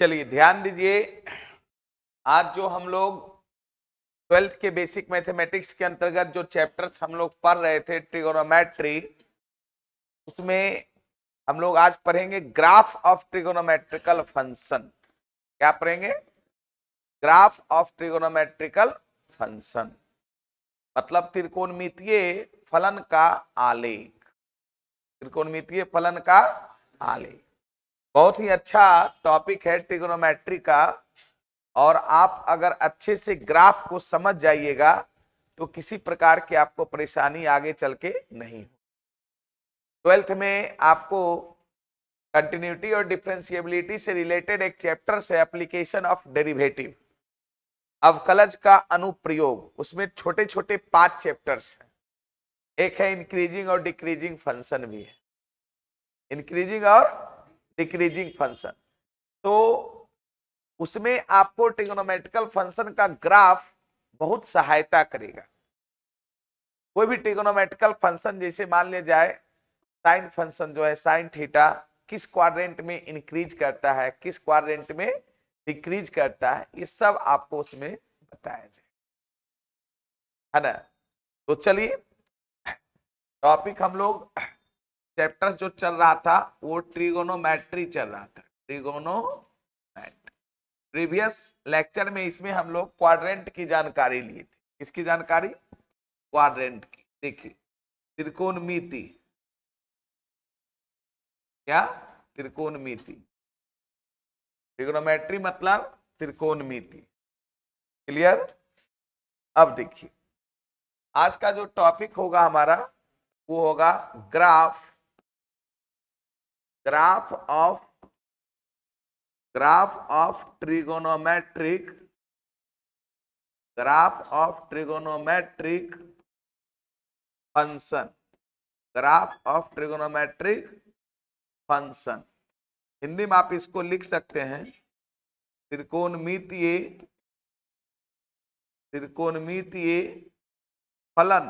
चलिए ध्यान दीजिए, आज जो हम लोग 12th के बेसिक मैथमेटिक्स के अंतर्गत जो चैप्टर्स हम लोग पढ़ रहे थे ट्रिगोनोमेट्री, उसमें हम लोग आज पढ़ेंगे ग्राफ ऑफ ट्रिगोनोमेट्रिकल फंक्शन। क्या पढ़ेंगे? ग्राफ ऑफ ट्रिगोनोमेट्रिकल फंक्शन, मतलब त्रिकोणमितीय फलन का आलेख। त्रिकोणमितीय फलन का आलेख बहुत ही अच्छा टॉपिक है ट्रिगोनोमेट्री का, और आप अगर अच्छे से ग्राफ को समझ जाइएगा तो किसी प्रकार की आपको परेशानी आगे चल के नहीं हो। 12th में आपको कंटिन्यूटी और डिफरेंशिएबिलिटी से रिलेटेड एक चैप्टर से एप्लीकेशन ऑफ डेरिवेटिव, अवकलज का अनुप्रयोग, उसमें छोटे छोटे 5 चैप्टर्स हैं। एक है इंक्रीजिंग और डिक्रीजिंग फंक्शन भी है, इंक्रीजिंग और डिक्रीजिंग फंक्शन। तो उसमें आपको ट्रिगोनोमेट्रिकल फंक्शन का ग्राफ बहुत सहायता करेगा। कोई भी ट्रिगोनोमेट्रिकल फंक्शन, जैसे मान लिया जाए साइन फंक्शन जो है साइन थीटा, किस क्वाड्रेंट में इंक्रीज करता है, किस क्वाड्रेंट में डिक्रीज करता है, ये सब आपको उसमें बताया जाए, है ना। तो चलिए, टॉपिक हम लोग चैप्टर जो चल रहा था वो ट्रिगोनोमेट्री चल रहा था, ट्रिगोनोमेट्री। प्रीवियस लेक्चर में इसमें हम लोग क्वाड्रेंट की जानकारी ली थी। किसकी जानकारी? क्वाड्रेंट की। देखिए, त्रिकोणमिति, क्या? त्रिकोणमिति। ट्रिगोनोमेट्री मतलब त्रिकोणमिति। क्लियर? अब देखिए, आज का जो टॉपिक होगा हमारा वो होगा graph of trigonometric function. Graph of trigonometric function, Hindi में आप इसको लिख सकते हैं त्रिकोणमितीय फलन,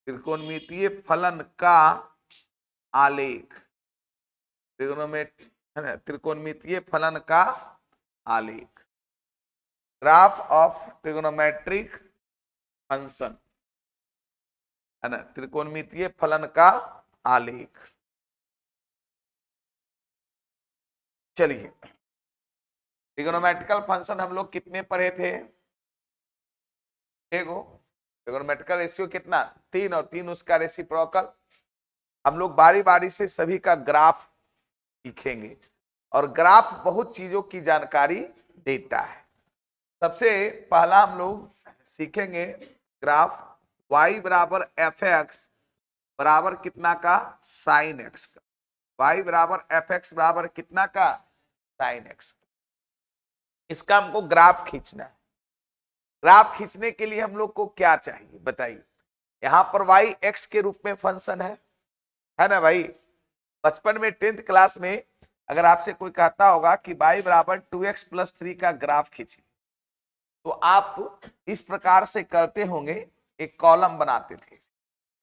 त्रिकोणमितीय फलन का आलेख। त्रिकोणमितीय फलन का आलेख, ग्राफ ऑफ ट्रिगोनोमेट्रिक फंक्शन, है ना, त्रिकोणमितीय फलन का आलेख। चलिए, ट्रिगोनोमेट्रिकल फंक्शन हम लोग कितने पढ़े थे? ट्रिगोनोमेट्रिकल रेशियो कितना? 3, और 3 उसका रेसिप्रोकल। हम लोग बारी बारी से सभी का ग्राफ सीखेंगे, और ग्राफ बहुत चीजों की जानकारी देता है। सबसे पहला हम लोग सीखेंगे ग्राफ y बराबर एफ एक्स बराबर कितना का? साइन एक्स का। y बराबर एफ एक्स बराबर कितना का? Sine x. इसका हमको ग्राफ खींचना है। ग्राफ खींचने के लिए हम लोग को क्या चाहिए बताइए? यहां पर y x के रूप में फंक्शन है ना भाई। बचपन में 10th क्लास में अगर आपसे कोई कहता होगा कि y बराबर 2x + 3 का ग्राफ खींचिए, तो आप इस प्रकार से करते होंगे, एक कॉलम बनाते थे।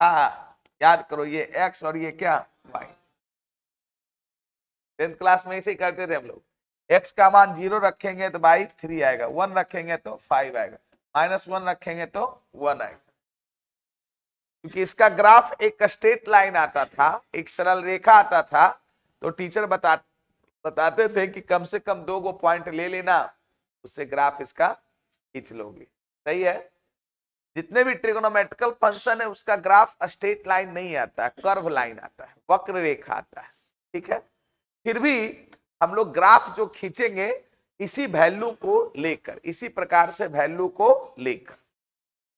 हाँ, याद करो, ये x और ये क्या? y। 10th क्लास में इसे करते थे हम लोग। x का मान 0 रखेंगे तो y 3 आएगा, 1 रखेंगे तो 5 आएगा, -1 रखेंगे तो 1 आएगा। क्योंकि इसका ग्राफ एक स्ट्रेट लाइन आता था, एक सरल रेखा आता था, तो टीचर बताते थे कि कम से कम 2 गो पॉइंट ले लेना, उससे ग्राफ इसका खींच लोगे। सही है। जितने भी ट्रिगोनोमेट्रिकल फंक्शन है उसका ग्राफ स्ट्रेट लाइन नहीं आता है, कर्व लाइन आता है, वक्र रेखा आता है। ठीक है। फिर भी हम लोग ग्राफ जो खींचेंगे इसी वैल्यू को लेकर, इसी प्रकार से वैल्यू को लेकर।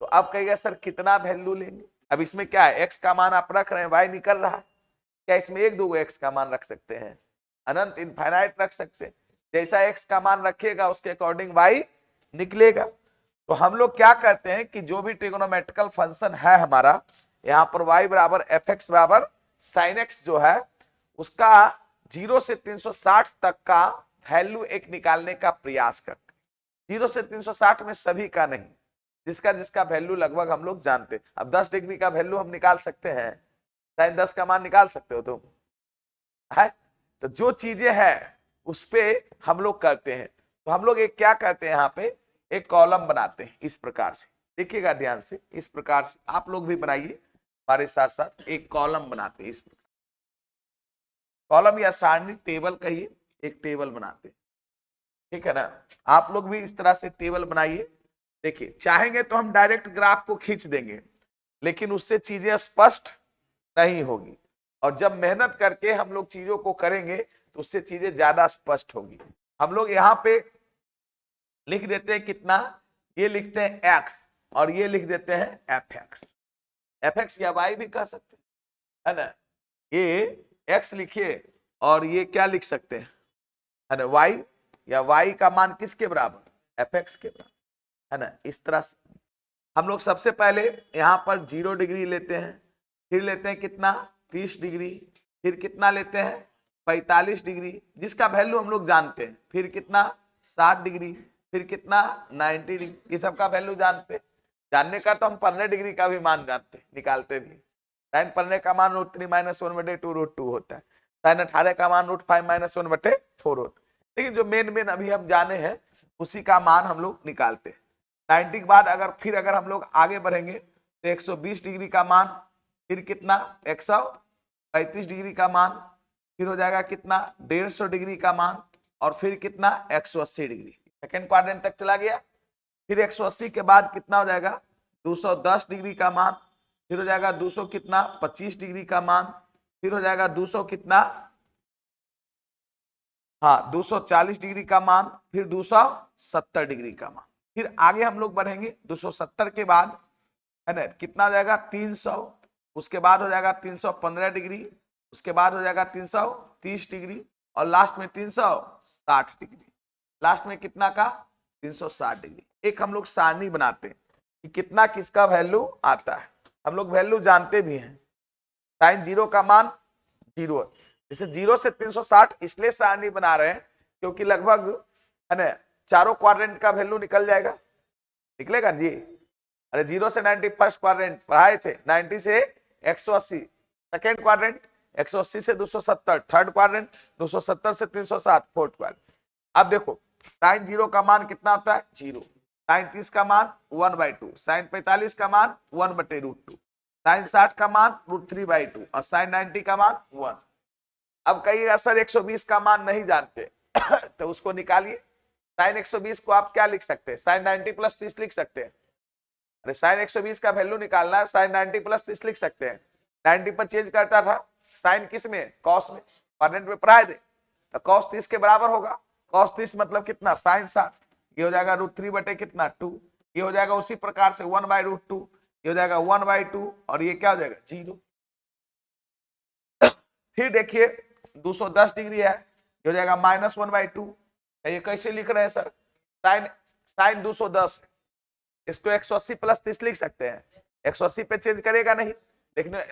तो अब कहेगा सर कितना वैल्यू लेंगे? अब इसमें क्या है, x का मान आप रख रहे हैं, y निकल रहा है। क्या इसमें 1 2 x का मान रख सकते हैं? अनंत, इनफाइनाइट रख सकते हैं। जैसा x का मान रखिएगा उसके अकॉर्डिंग y निकलेगा। तो हम लोग क्या करते हैं कि जो भी ट्रिगोनोमेट्रिकल फंक्शन है हमारा, यहाँ पर y बराबर एफ एक्स बराबर साइन एक्स जो है, उसका 0 से 360 तक का वैल्यू एक निकालने का प्रयास करते हैं। 0 से 360 में सभी का नहीं, जिसका जिसका वैल्यू लगभग हम लोग जानते हैं। अब 10 डिग्री का वैल्यू हम निकाल सकते हैं, साइन 10 का मान निकाल सकते हो तुम, है? तो जो चीजें हैं उस पे हम लोग करते हैं। तो हम लोग एक क्या करते हैं, यहाँ पे एक कॉलम बनाते हैं इस प्रकार से, देखिएगा ध्यान से, इस प्रकार से आप लोग भी बनाइए हमारे साथ साथ। एक कॉलम बनाते हैं इस प्रकार, कॉलम या सारणी, टेबल कहिए, एक टेबल बनाते हैं, ठीक है ना। आप लोग भी इस तरह से टेबल बनाइए। देखिए चाहेंगे तो हम डायरेक्ट ग्राफ को खींच देंगे, लेकिन उससे चीजें स्पष्ट नहीं होगी, और जब मेहनत करके हम लोग चीजों को करेंगे तो उससे चीजें ज्यादा स्पष्ट होगी। हम लोग यहाँ पे लिख देते हैं कितना, ये लिखते हैं x और ये लिख देते हैं fx, fx या y भी कह सकते हैं, है ना। ये x लिखिए और ये क्या लिख सकते हैं, है ना, y, या y का मान किसके बराबर, fx के बराबर, है ना। इस तरह से हम लोग सबसे पहले यहाँ पर 0 डिग्री लेते हैं, फिर लेते हैं कितना 30 डिग्री, फिर कितना लेते हैं 45 डिग्री जिसका वैल्यू हम लोग जानते हैं, फिर कितना 60 डिग्री, फिर कितना 90 डिग्री, ये सब का वैल्यू जानते हैं। जानने का तो हम 15 डिग्री का भी मान जानते हैं, निकालते भी। साइन 15 का मान √3 - 1/2 √2 होता है, साइन 18 का मान √5 - 1/4 होता है। लेकिन जो मेन अभी हम जाने हैं उसी का मान हम लोग निकालते हैं। 90 के बाद अगर हम लोग आगे बढ़ेंगे तो 120 डिग्री का मान, फिर कितना 135 डिग्री का मान, फिर हो जाएगा कितना 150 डिग्री का मान, और फिर कितना 180 डिग्री, सेकेंड क्वाड्रेंट तक चला गया। फिर 180 के बाद कितना हो जाएगा 210 डिग्री का मान, फिर हो जाएगा 200 कितना 25 डिग्री का मान, फिर हो जाएगा 200 कितना, हाँ 240 डिग्री का मान, फिर 270 डिग्री का मान। फिर आगे हम लोग बढ़ेंगे 270 के बाद, है ना, कितना हो जाएगा 300, उसके बाद हो जाएगा 315 डिग्री, उसके बाद हो जाएगा 330 डिग्री, और लास्ट में 360 डिग्री, लास्ट में कितना का 360 डिग्री। एक हम लोग सारणी बनाते हैं कि कितना किसका वैल्यू आता है, हम लोग वैल्यू जानते भी हैं। साइन 0 का मान 0, जैसे 0 से 360 इसलिए सारणी बना रहे हैं क्योंकि लगभग, है ना, चारों क्वाड्रेंट का वैल्यू निकल जाएगा, निकलेगा जी। अरे 0 से 90 फर्स्ट क्वाड्रेंट पढ़ाए थे, 90 से 180 सेकेंड क्वाड्रेंट, 180 से 270 थर्ड क्वाड्रेंट, 270 से 360 फोर्थ क्वाड्रेंट। अब देखो साइन 0 का मान कितना होता है 0, साइन 30 का मान 1/2, साइन 45 का मान 1/√2, साइन 60 का मान √3/2, और साइन 90 का मान 1। अब कहिएगा सर 120 का मान नहीं जानते तो उसको निकालिए। साइन 120 को आप क्या लिख सकते हैं, साइन 90 + 30 लिख सकते हैं। अरे साइन 120 का वैल्यू निकालना है, साइन 90 + 30 लिख सकते हैं। 90 पर चेंज करता था, साइन किस में, कॉस में, क्वाड्रेंट में पढ़ाए थे, तो कॉस 30 के बराबर होगा। कॉस 30 मतलब कितना साइन 60, ये हो जाएगा √3 बटे कितना 2, ये हो जाएगा उसी प्रकार से 1/√2, ये हो जाएगा 1/2, और ये क्या हो जाएगा 0। फिर देखिए 210 डिग्री है, ये हो जाएगा -1/2। ये कैसे लिख रहे हैं सर, साइन 210 है, इसको 180 + 30 लिख सकते हैं। 180 पे चेंज करेगा नहीं,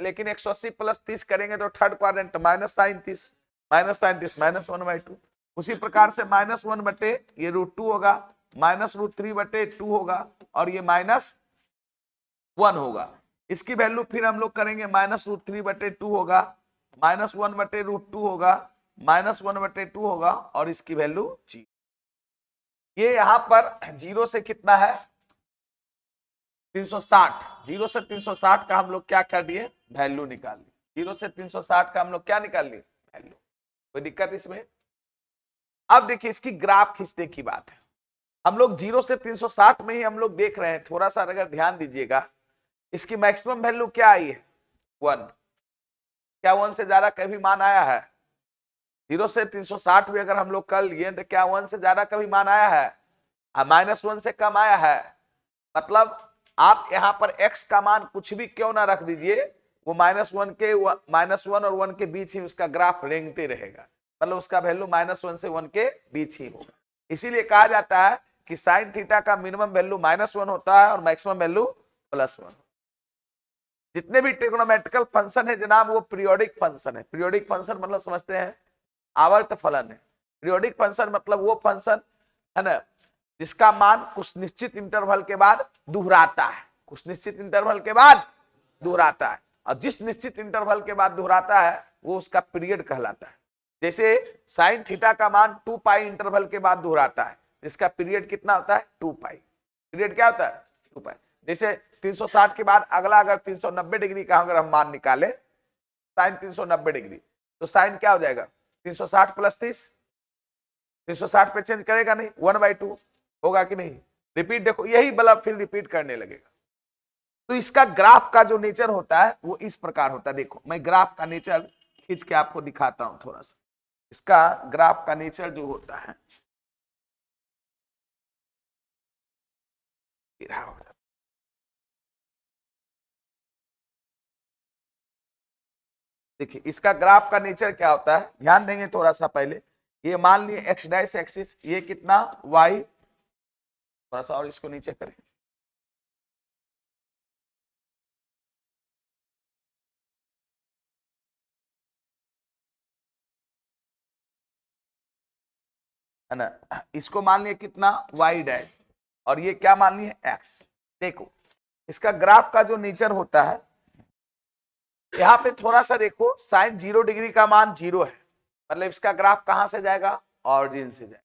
लेकिन 180 + 30 करेंगे तो थर्ड क्वाड्रेंट -sin 30 -1/2। उसी प्रकार से -1 बटे ये √2 होगा, -√3/2 होगा, और ये -1 होगा। इसकी वैल्यू फिर हम लोग करेंगे -√3/2 होगा, -1/√2 होगा, -1/2 होगा, और इसकी वैल्यू 0। ये यहां पर 0 से कितना है 360, 0 से 360 का हम लोग क्या कर दिए वैल्यू निकाल ली। 0 से 360 का हम लोग क्या निकाल लिए वैल्यू, कोई दिक्कत इसमें। अब देखिए इसकी ग्राफ खींचने की बात है, हम लोग 0 से 360 में ही हम लोग देख रहे हैं, थोड़ा सा अगर ध्यान दीजिएगा, इसकी मैक्सिमम वैल्यू क्या आई है 1। क्या 1 से ज्यादा कभी मान आया है 0 से 360 में अगर हम लोग कर लिए तो क्या 1 से ज्यादा कभी मान आया है, -1 से कम आया है। मतलब आप यहाँ पर x का मान कुछ भी क्यों ना रख दीजिए, वो -1 और 1 के बीच ही उसका ग्राफ रेंगते रहेगा, मतलब उसका वैल्यू -1 से 1 के बीच ही होगा। इसीलिए कहा जाता है कि साइन थीटा का मिनिमम वैल्यू -1 होता है और मैक्सिमम वैल्यू +1। जितने भी ट्रिग्नोमेट्रिकल फंक्शन है जनाब वो पीरियोडिक फंक्शन है। पीरियोडिक फंक्शन मतलब समझते हैं आवर्त फलन है। पीरियोडिक फंक्शन मतलब वो फंक्शन है ना जिसका मान कुछ निश्चित इंटरवल के बाद दोहराता है, कुछ निश्चित इंटरवल के बाद दोहराता है, और जिस निश्चित इंटरवल के बाद दोहराता है वो उसका पीरियड कहलाता है। जैसे साइन थीटा का मान 2 पाई इंटरवल के बाद दोहराता है, इसका पीरियड कितना होता है 2 पाई। पीरियड क्या होता है 2 पाई। जैसे 360 के बाद अगला अगर 390 डिग्री का अगर हम मान निकाले साइन 390 डिग्री, तो साइन क्या हो जाएगा 360 प्लस 30, 360 पे चेंज करेगा नहीं, 1/2 होगा कि नहीं। रिपीट देखो, यही बल्ब फिर रिपीट करने लगेगा। तो इसका ग्राफ का जो नेचर होता है वो इस प्रकार होता है। देखो मैं ग्राफ का नेचर खींच के आपको दिखाता हूं थोड़ा सा। इसका ग्राफ का नेचर जो होता है देखिए, इसका ग्राफ का नेचर क्या होता है, ध्यान देंगे थोड़ा सा। पहले ये मान लिए एक्स डैश एक्सिस, ये कितना वाई, थोड़ा सा और इसको नीचे करें। है ना, इसको मान लिए कितना वाई डैश, और ये क्या मान लिए एक्स। देखो इसका ग्राफ का जो नेचर होता है, यहां पे थोड़ा सा देखो, साइन 0 डिग्री का मान 0 है, मतलब इसका ग्राफ कहां से जाएगा ऑरिजिन से जाएगा।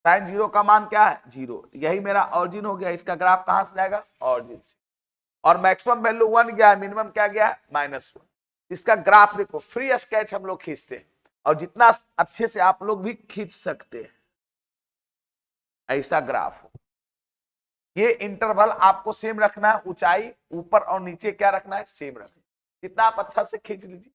साइन 0 का मान क्या है 0, यही मेरा ऑरिजिन हो गया। इसका ग्राफ कहां से जाएगा ऑरिजिन से। और मैक्सिमम वैल्यू 1 गया है, मिनिमम क्या गया है -1। इसका ग्राफ देखो, फ्री स्केच हम लोग खींचते हैं, और जितना अच्छे से आप लोग भी खींच सकते हैं ऐसा ग्राफ हो। ये इंटरवल आपको सेम रखना है, ऊंचाई ऊपर और नीचे क्या रखना है सेम रखना है। जितना आप अच्छा से खींच लीजिए,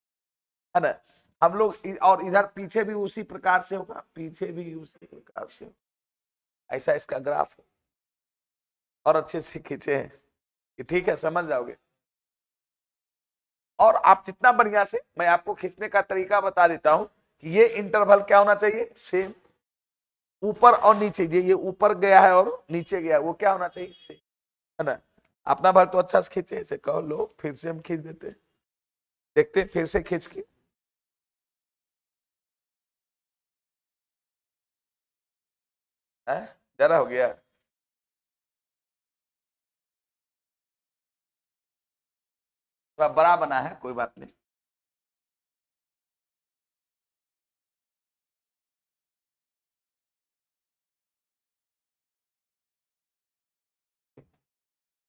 है ना। हम लोग और इधर पीछे भी उसी प्रकार से होगा, पीछे भी उसी प्रकार से होगा। ऐसा इसका ग्राफ है, और अच्छे से खींचे हैं कि ठीक है, समझ जाओगे। और आप जितना बढ़िया से, मैं आपको खींचने का तरीका बता देता हूं कि ये इंटरवल क्या होना चाहिए सेम, ऊपर और नीचे, ये ऊपर गया है और नीचे गया है, वो क्या होना चाहिए सेम, है ना। अपना भर तो अच्छा से खींचे, ऐसे कहो लो, फिर से हम खींच देते हैं, देखते हैं फिर से खींच के। जरा हो गया, थोड़ा बड़ा बना है, कोई बात नहीं।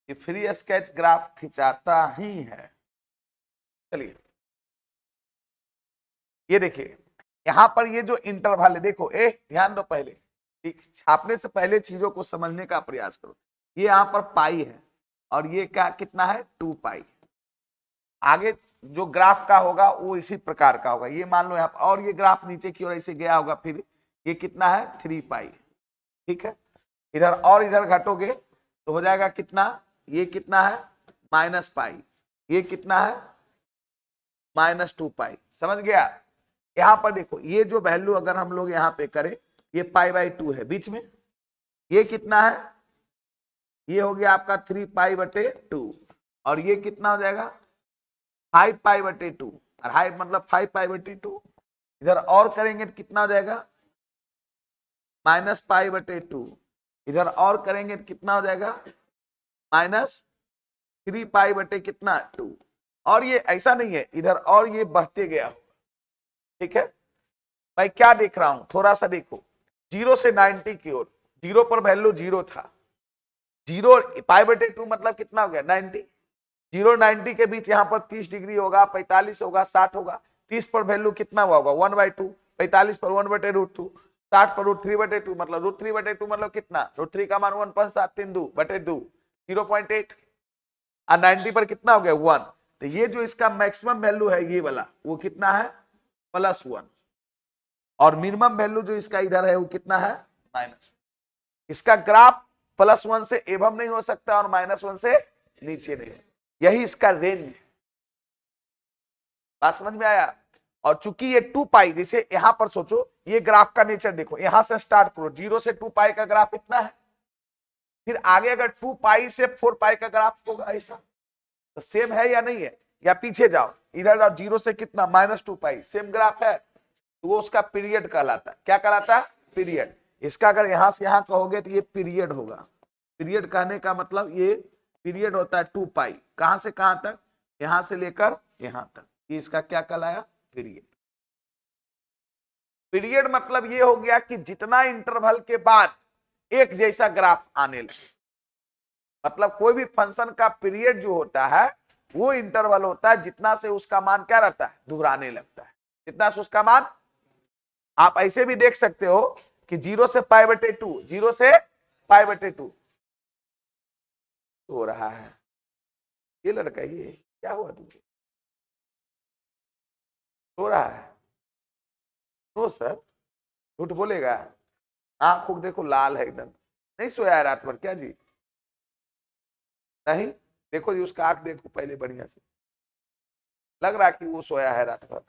ये फ्री स्केच ग्राफ खिंचाता ही है। चलिए ये देखिए, यहां पर ये जो इंटरवल है, देखो ध्यान दो पहले, ठीक, छापने से पहले चीजों को समझने का प्रयास करो। ये यहां पर पाई है, और ये क्या कितना है 2 पाई। आगे जो ग्राफ का होगा वो इसी प्रकार का होगा, ये मान लो यहाँ पर, और ये ग्राफ नीचे की ओर ऐसे गया होगा, फिर ये कितना है 3 पाई। ठीक है, इधर और इधर घटोगे तो हो जाएगा कितना, ये कितना है -पाई, ये कितना है -2 पाई। समझ गया। यहां पर देखो, ये जो वैल्यू अगर हम लोग यहाँ पे करें, ये पाई/2 है बीच में, ये कितना है, ये हो गया आपका 3 पाई/2, और ये कितना हो जाएगा 5 पाई/2, और हाई मतलब 5 पाई/2। इधर और करेंगे तो कितना हो जाएगा -पाई/2, इधर और करेंगे तो कितना हो जाएगा -3 पाई/ कितना 2। और ये ऐसा नहीं है, इधर और ये बढ़ते गया। ठीक है, मैं क्या देख रहा हूं थोड़ा सा देखो, 0 से 90 की ओर, 0 पर वैल्यू 0 था, 0 पाई/2 मतलब कितना हो गया 90। 0 90 के बीच यहाँ पर 30 डिग्री होगा, 45 होगा, 60 होगा। 30 पर वैल्यू कितना हुआ होगा 1/2, 45 पर 1/√2, 60 पर √3/2 मतलब √3/2 मतलब कितना, √3 का मान 1.732/2 0.8, और 90 पर कितना हो गया 1। तो ये जो इसका मैक्सिमम वैल्यू है ये वाला, वो कितना है +1, और मिनिमम वैल्यू जो इसका इधर है वो कितना है -। इसका ग्राफ +1 से एवं नहीं हो सकता और -1 से नीचे नहीं, यही इसका रेंज है। बात समझ में आया। और चूंकि ये 2 पाई, जैसे यहां पर सोचो, ये ग्राफ का नेचर देखो, यहां से स्टार्ट करो, 0 से 2 पाई का ग्राफ इतना है, फिर आगे अगर 2 पाई से 4 पाई का ग्राफ होगा ऐसा, तो सेम है या नहीं है। या पीछे जाओ, इधर जाओ, 0 से कितना -2 पाई, सेम ग्राफ है, तो वो उसका पीरियड कहलाता है। क्या कहलाता है पीरियड। इसका अगर यहां से यहां कहोगे तो ये पीरियड होगा। पीरियड कहने का मतलब ये पीरियड होता है 2 पाई, कहां से कहां तक, यहां से लेकर यहां तक, ये इसका क्या कहलाया पीरियड। पीरियड मतलब ये हो गया कि जितना इंटरवल के बाद एक जैसा ग्राफ आने लगे, मतलब कोई भी फंक्शन का पीरियड जो होता है वो इंटरवल होता है जितना से उसका मान क्या रहता है, दोहराने लगता है, जितना से उसका मान। आप ऐसे भी देख सकते हो कि 0 से π/2, 0 से π/2 हो रहा है। ये लड़का ये क्या हुआ तुझे, सो रहा है? तो सर झूठ बोलेगा? आंख उख देखो लाल है एकदम, नहीं सोया है रात भर क्या जी? नहीं, देखो जी उसका आंख देखो पहले बढ़िया से, लग रहा है कि वो सोया है रात भर,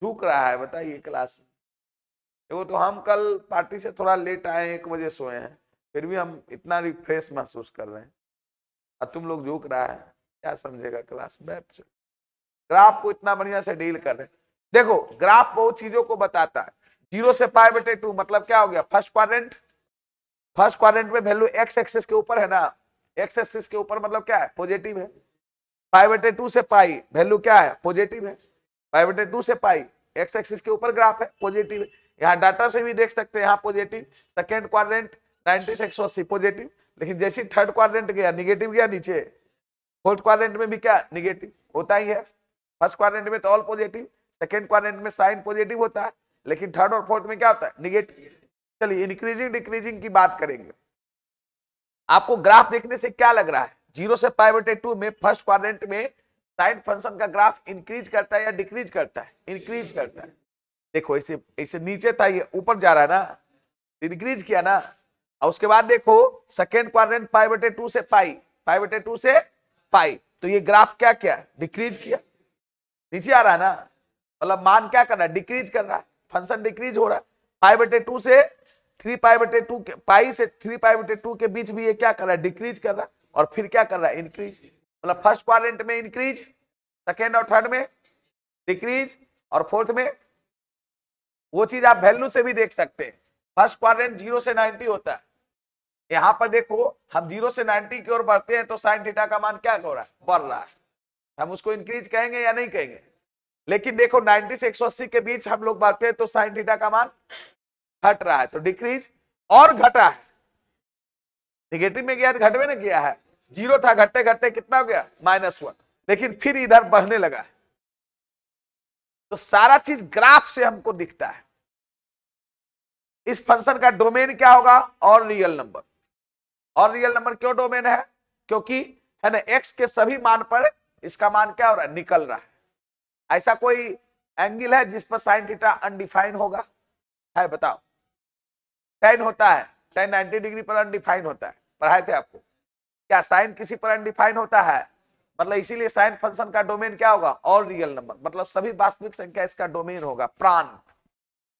झुक रहा है। बताइए क्लास में देखो, तो हम कल पार्टी से थोड़ा लेट आए, 1 बजे सोए हैं, फिर भी हम इतना रिफ्रेश महसूस कर रहे हैं, और तुम लोग झुक रहा है, क्या समझेगा क्लास में? ग्राफ को इतना बढ़िया से डील कर रहे हैं। देखो ग्राफ बहुत चीजों को बताता है। 0 से π/2 मतलब क्या हो गया, फर्स्ट क्वाड्रेंट। फर्स्ट क्वाड्रेंट में वैल्यू एक्स एक्सिस के ऊपर है ना, एक्स एक्सिस के ऊपर मतलब क्या है, पॉजिटिव है। π/2 से पाई वैल्यू क्या है, पॉजिटिव है। π/2 से पाई एक्स एक्सिस के ऊपर ग्राफ है, पॉजिटिव है। यहाँ डाटा से भी देख सकते हैं, यहाँ पॉजिटिव। सेकेंड क्वाड्रेंट 90 से 180 पॉजिटिव, लेकिन जैसे थर्ड क्वाड्रेंट गया निगेटिव गया नीचे। फोर्थ क्वाड्रेंट में भी क्या, निगेटिव होता ही है। फर्स्ट क्वाड्रेंट में तो ऑल पॉजिटिव, सेकेंड क्वाड्रेंट में साइन पॉजिटिव होता है, लेकिन थर्ड और फोर्थ में क्या होता है, निगेटिव। चलिए इंक्रीजिंग डिक्रीजिंग की बात करेंगे। आपको ग्राफ देखने से क्या लग रहा है, 0 से π/2 में फर्स्ट क्वाड्रेंट में साइन फंक्शन का ग्राफ इंक्रीज करता है या डिक्रीज करता है, इंक्रीज करता है। देखो ऐसे ऐसे नीचे था, ये ऊपर जा रहा है ना, इंक्रीज किया ना। और उसके बाद देखो सेकेंड क्वाड्रेंट π/2 से पाई, π/2 से पाई, तो ये ग्राफ क्या किया, डिक्रीज किया, नीचे आ रहा है ना, मतलब मान क्या कर रहा है, डिक्रीज कर रहा है, फंक्शन डिक्रीज हो रहा है। π/2 से 3π/2 के, पाई से 3π/2 के बीच भी ये क्या कर रहा है, डिक्रीज कर रहा है, और फिर क्या कर रहा है, इंक्रीज। मतलब फर्स्ट क्वाड्रेंट में इंक्रीज, सेकेंड और थर्ड में डिक्रीज, और फोर्थ में। वो चीज आप वैल्यू से भी देख सकते हैं। फर्स्ट क्वाड्रेंट 0 से 90 होता है, यहां पर देखो हम 0 से 90 की ओर बढ़ते हैं तो साइन थीटा का मान क्या हो रहा है, बढ़ रहा है। हम उसको इंक्रीज कहेंगे या नहीं कहेंगे? लेकिन देखो 90 से 180 के बीच हम लोग बढ़ते हैं तो साइन थीटा का मान घट रहा है, तो डिक्रीज और घटा है। निगेटिव में गया तो घटवे ने किया है, 0 था, घटते घटते कितना हो गया, -1, लेकिन फिर इधर बढ़ने लगा है। तो सारा चीज ग्राफ से हमको दिखता है। इस फंक्शन का डोमेन क्या होगा, और रियल नंबर। और रियल नंबर क्यों डोमेन है, क्योंकि है ना एक्स के सभी मान पर इसका मान क्या हो रहा है, निकल रहा है। ऐसा कोई एंगल है जिस पर साइन थीटा अनडिफाइन होगा, है बताओ? tan होता है, tan 90 डिग्री पर अनडिफाइन होता है, पढ़ाए थे आपको। क्या साइन किसी पर अनडिफाइन होता है? मतलब इसीलिए साइन फंक्शन का डोमेन क्या होगा, और रियल नंबर, मतलब सभी वास्तविक संख्या इसका डोमेन होगा, प्रांत।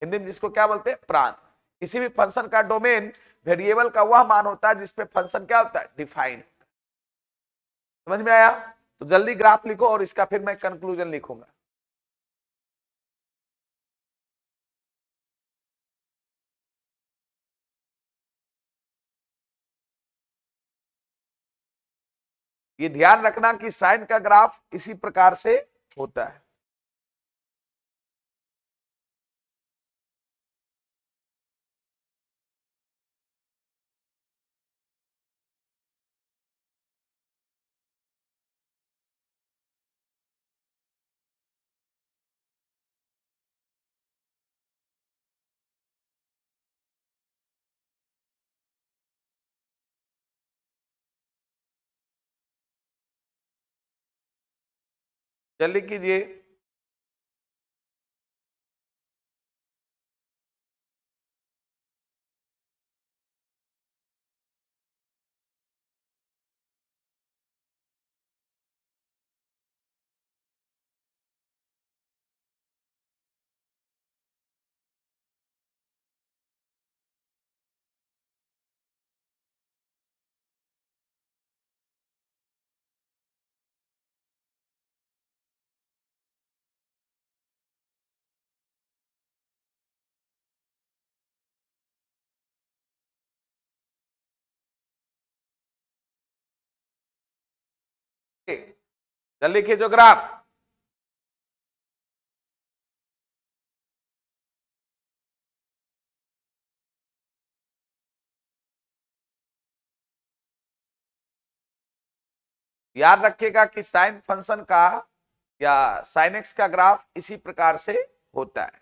हिंदी में जिसको क्या बोलते हैं, प्रांत। किसी भी फंक्शन का डोमेन वेरिएबल का वह मान होता है जिसपे फंक्शन क्या होता है, डिफाइन। समझ में आया? तो जल्दी ग्राफ लिखो और इसका फिर मैं कंक्लूजन लिखूंगा। ये ध्यान रखना कि साइन का ग्राफ इसी प्रकार से होता है। जल्दी कीजिए। जल्दी खींचो ग्राफ। याद रखिएगा कि साइन फंक्शन का या साइन एक्स का ग्राफ इसी प्रकार से होता है।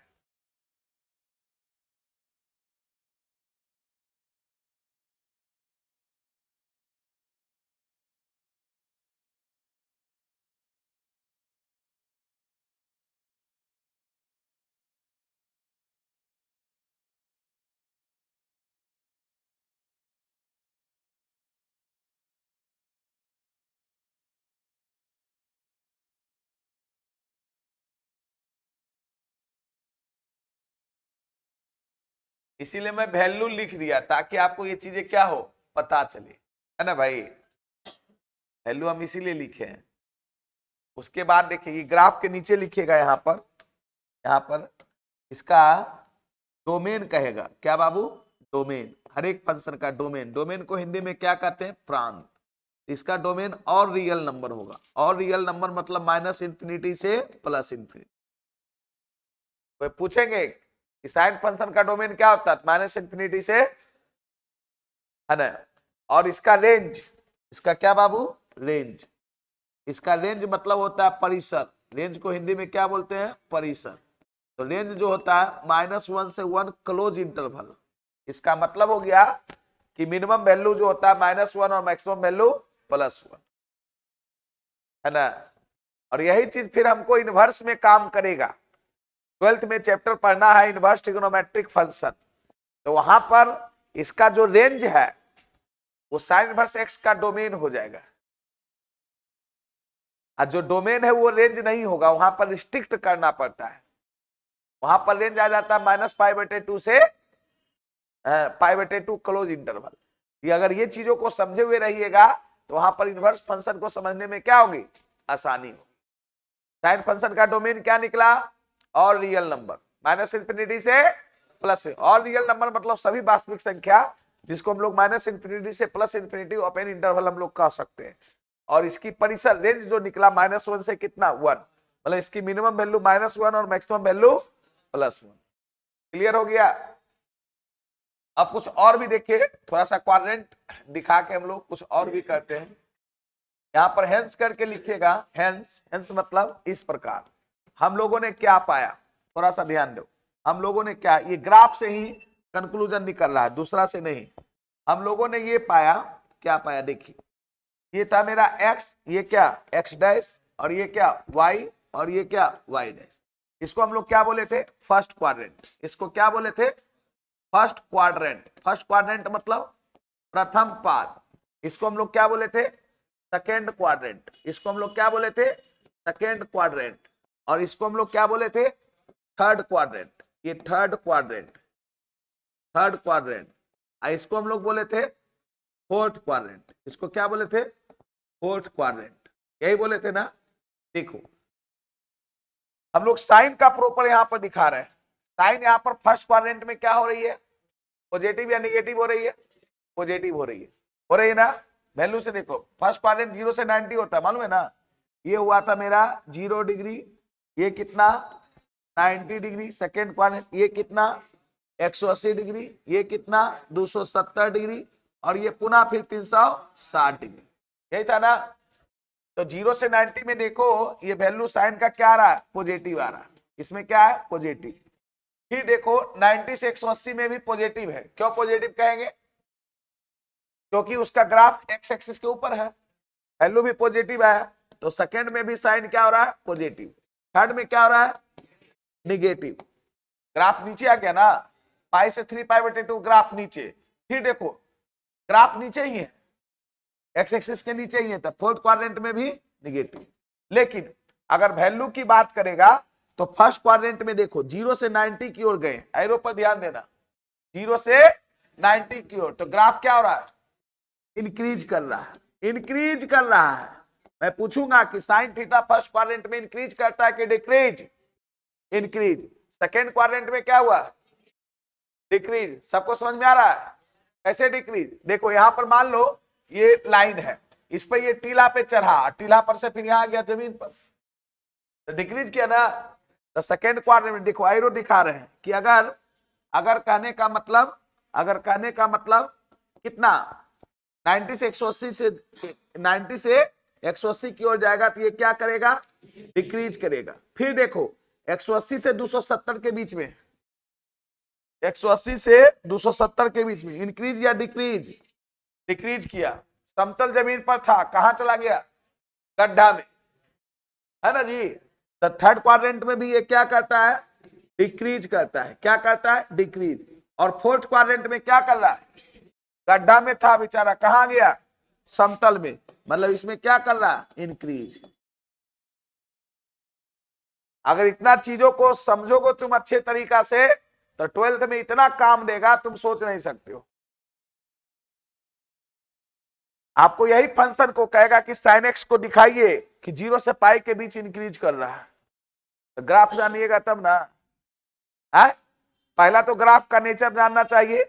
इसीलिए मैं वैल्यू लिख दिया ताकि आपको ये चीजें क्या हो, पता चले, है ना भाई। वैल्यू हम इसीलिए लिखे हैं। उसके बाद देखिए ये ग्राफ के नीचे लिखिएगा, यहाँ पर इसका डोमेन कहेगा। क्या बाबू? डोमेन। हर एक फंक्शन का डोमेन। डोमेन को हिंदी में क्या कहते हैं? प्रांत। इसका डोमेन और रियल नंबर होगा। और रियल नंबर मतलब माइनस इंफिनिटी से प्लस इंफिनिटी। तो पूछेंगे कि साइन फंक्शन का डोमेन क्या होता है? माइनस इंफिनिटी से, है ना। और इसका रेंज, इसका क्या बाबू? रेंज। इसका रेंज मतलब होता है परिसर। रेंज को हिंदी में क्या बोलते हैं? परिसर। तो रेंज जो होता है -1 से 1 क्लोज इंटरवल। इसका मतलब हो गया कि मिनिमम वैल्यू जो होता है -1 और मैक्सिमम वैल्यू +1, है ना। और यही चीज फिर हमको इनवर्स में काम करेगा। 12th में चैप्टर पढ़ना है इनवर्स ट्रिग्नोमेट्रिक फंक्शन। तो वहां पर इसका जो रेंज है वो साइन इनवर्स एक्स का डोमेन हो जाएगा। और जो डोमेन है वो रेंज नहीं होगा, वहां पर रिस्ट्रिक्ट करना पड़ता है। वहां पर रेंज आ जाता है -π/2 से π/2 क्लोज इंटरवल। ये अगर ये चीजों को समझे हुए रहिएगा तो वहां पर इनवर्स फंक्शन को समझने में क्या होगी? आसानी होगी। साइन फंक्शन का डोमेन क्या निकला? और रियल नंबर, -इंफिनिटी से प्लस से। और रियल नंबर मतलब सभी वास्तविक संख्या जिसको हम लोग -इंफिनिटी से +इंफिनिटी ओपन इंटरवल हम लोग कह सकते हैं। और इसकी परिसर रेंज जो निकला -1 से कितना? 1। मतलब इसकी मिनिमम वैल्यू -1 और मैक्सिमम वैल्यू +1। क्लियर हो गया? अब कुछ और भी देखिए, थोड़ा सा क्वाड्रेंट दिखा के हम लोग कुछ और भी करते हैं। यहां पर हेंस करके लिखिएगा। हेंस, हेंस मतलब इस प्रकार। हम लोगों ने क्या पाया? थोड़ा सा ध्यान दो। हम लोगों ने क्या, ये ग्राफ से ही कंक्लूजन निकल रहा है, दूसरा से नहीं। हम लोगों ने ये पाया, क्या पाया? देखिए ये था मेरा x, ये क्या x डैश, और ये क्या y, और ये क्या y डैश। इसको हम लोग क्या बोले थे? First quadrant. इसको क्या बोले थे? First quadrant. फर्स्ट क्वाड्रेंट मतलब प्रथम पाद। इसको हम लोग क्या बोले थे? Second quadrant. इसको हम लोग क्या बोले थे? Second quadrant. और इसको हम लोग क्या बोले थे? Third quadrant. ये थर्ड क्वाड्रेंट, थर्ड क्वाड्रेंट। इसको हम लोग बोले थे फोर्थ क्वाड्रेंट। इसको क्या बोले थे? Fourth quadrant. यही बोले थे ना। देखो हम लोग साइन का प्रॉपर यहां पर दिखा रहे हैं। साइन यहां पर फर्स्ट क्वाड्रेंट में क्या हो रही है? पॉजिटिव या नेगेटिव हो रही है? पॉजिटिव हो रही है। हो रही है ना। वैल्यू से देखो, फर्स्ट क्वाड्रेंट 0 से 90 होता है, मालूम है ना। ये हुआ था मेरा 0 डिग्री, ये कितना 90 डिग्री। सेकेंड क्वाड्रेंट ये कितना 180 डिग्री, ये कितना 270 डिग्री, और ये पुनः फिर 360 डिग्री। यही था ना। तो 0 से 90 में देखो ये वैल्यू साइन का क्या आ रहा है? पॉजिटिव आ रहा है। इसमें क्या है? पॉजिटिव। फिर देखो 90 से 180 में भी पॉजिटिव है। क्यों पॉजिटिव कहेंगे? क्योंकि उसका ग्राफ एक्स एक्सिस के ऊपर है, वैल्यू भी पॉजिटिव आया। तो सेकंड में भी साइन क्या हो रहा है? पॉजिटिव। थर्ड में क्या हो रहा है? निगेटिव। ग्राफ नीचे आ गया ना, पाई से 3π/2 ग्राफ नीचे। फिर देखो ग्राफ नीचे ही है, एक्स एक्सिस के नीचे ही है, तो फोर्थ क्वाड्रेंट में भी निगेटिव। लेकिन अगर वैल्यू की बात करेगा तो फर्स्ट क्वाड्रेंट में देखो 0 से 90 की ओर गए, एरो पर ध्यान देना, 0 से 90 की ओर। तो ग्राफ क्या हो रहा है? इंक्रीज कर रहा है, इंक्रीज कर रहा है। मैं पूछूंगा कि साइन थीटा फर्स्ट क्वाड्रेंट में इंक्रीज करता है कि डिक्रीज? इंक्रीज। सेकेंड क्वाड्रेंट में क्या हुआ? डिक्रीज। सबको समझ में आ रहा है? कैसे डिक्रीज? देखो यहां पर मान लो ये लाइन है, इस पर ये टीला पे चढ़ा, टीला पर से फिर यहां आ गया जमीन पर, तो डिक्रीज किया ना। तो सेकेंड क्वाड्रेंट में देखो एरो दिखा रहे हैं कि अगर अगर कहने का मतलब, अगर कहने का मतलब कितना 90 से 180 से 90 से 180 की ओर जाएगा तो ये क्या करेगा, डिक्रीज करेगा। फिर देखो 180 से 270 के बीच में, 180 से 270 के बीच में इंक्रीज या डिक्रीज, डिक्रीज किया। समतल जमीन पर था, कहां चला गया, गड्ढा में, है ना जी। तो थर्ड क्वाड्रेंट में भी ये क्या करता है, डिक्रीज करता है। क्या करता है, डिक्रीज। और फोर्थ क्वाड्रेंट में क्या कर रहा है, गड्ढा में था बेचारा, कहां गया, समतल में, मतलब इसमें क्या कर रहा है, इंक्रीज। अगर इतना चीजों को समझोगे तुम अच्छे तरीका से तो 12th में इतना काम देगा तुम सोच नहीं सकते हो। आपको यही फंक्शन को कहेगा कि साइन एक्स को दिखाइए कि 0 से पाई के बीच इंक्रीज कर रहा है, तो ग्राफ जानिएगा तब ना है। पहला तो ग्राफ का नेचर जानना चाहिए,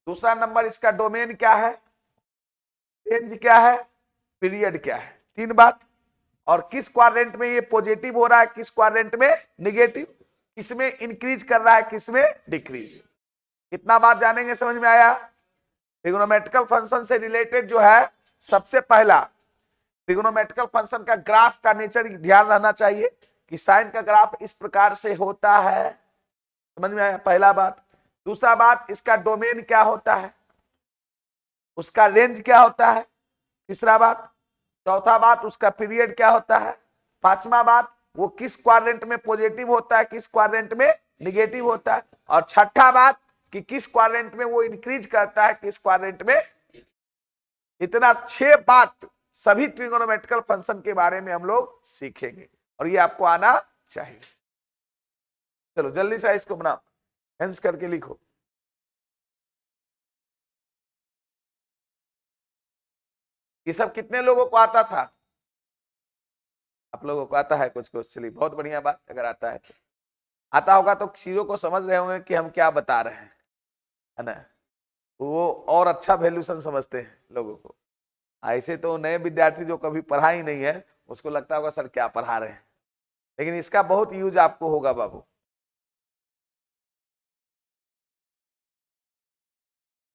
दूसरा नंबर इसका डोमेन क्या है, रेंज क्या है, पीरियड क्या है, 3 बात। और किस क्वाड्रेंट में ये पॉजिटिव हो रहा है, किस क्वाड्रेंट में निगेटिव, किसमें इंक्रीज कर रहा है, किसमें डिक्रीज। कितना बात जानेंगे, समझ में आया। ट्रिग्नोमेट्रिकल फंक्शन से रिलेटेड जो है, सबसे पहला ट्रिग्नोमेट्रिकल फंक्शन का ग्राफ का नेचर ध्यान रहना चाहिए कि साइन का ग्राफ इस प्रकार से होता है, समझ में आया, पहला बात। दूसरा बात, इसका डोमेन क्या होता है, उसका रेंज क्या होता है, तीसरा बात। चौथा बात, उसका पीरियड क्या होता है। पांचवा बात, वो किस क्वाड्रेंट में पॉजिटिव होता है, किस क्वाड्रेंट में निगेटिव होता है। और छठा बात कि किस क्वाड्रेंट में वो इंक्रीज करता है, किस क्वाड्रेंट में। इतना 6 बात सभी ट्रिगोनोमेट्रिकल फंक्शन के बारे में हम लोग सीखेंगे और ये आपको आना चाहिए। चलो जल्दी से इसको बनाओ, हेंस करके लिखो। ये सब कितने लोगों को आता था, आप लोगों को आता है कुछ कुछ, चलिए बहुत बढ़िया बात। अगर आता है तो आता होगा तो चीजों को समझ रहे होंगे कि हम क्या बता रहे हैं, है ना। वो और अच्छा वैल्यूशन समझते हैं लोगों को। ऐसे तो नए विद्यार्थी जो कभी पढ़ा ही नहीं है उसको लगता होगा सर क्या पढ़ा रहे हैं, लेकिन इसका बहुत यूज आपको होगा बाबू।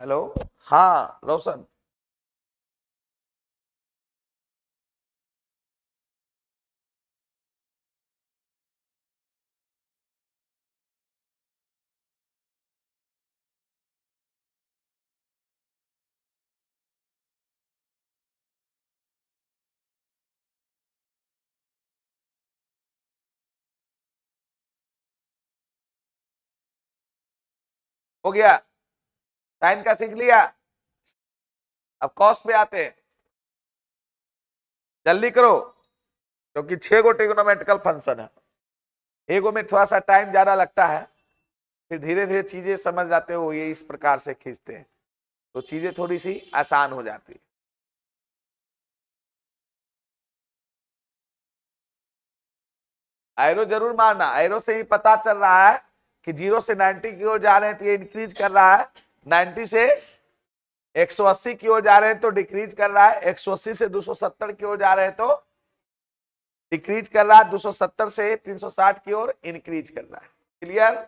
हेलो, हाँ रोशन, हो गया, साइन का सीख लिया। अब कॉस पे आते हैं, जल्दी करो क्योंकि 6 गो ट्रिगोनोमेट्रिकल फंक्शन है। एगो में थोड़ा सा टाइम ज्यादा लगता है, फिर धीरे धीरे चीजें समझ जाते हो, ये इस प्रकार से खींचते हैं तो चीजें थोड़ी सी आसान हो जाती है। एरो जरूर मारना, एरो से ही पता चल रहा है कि 0 से 90 की ओर जा रहे हैं तो ये इंक्रीज कर रहा है, 90 से 180 की ओर जा रहे हैं तो डिक्रीज कर रहा है, 180 से 270 की ओर जा रहे हैं तो डिक्रीज कर रहा है, 270 से 360 की ओर इंक्रीज कर रहा है। क्लियर।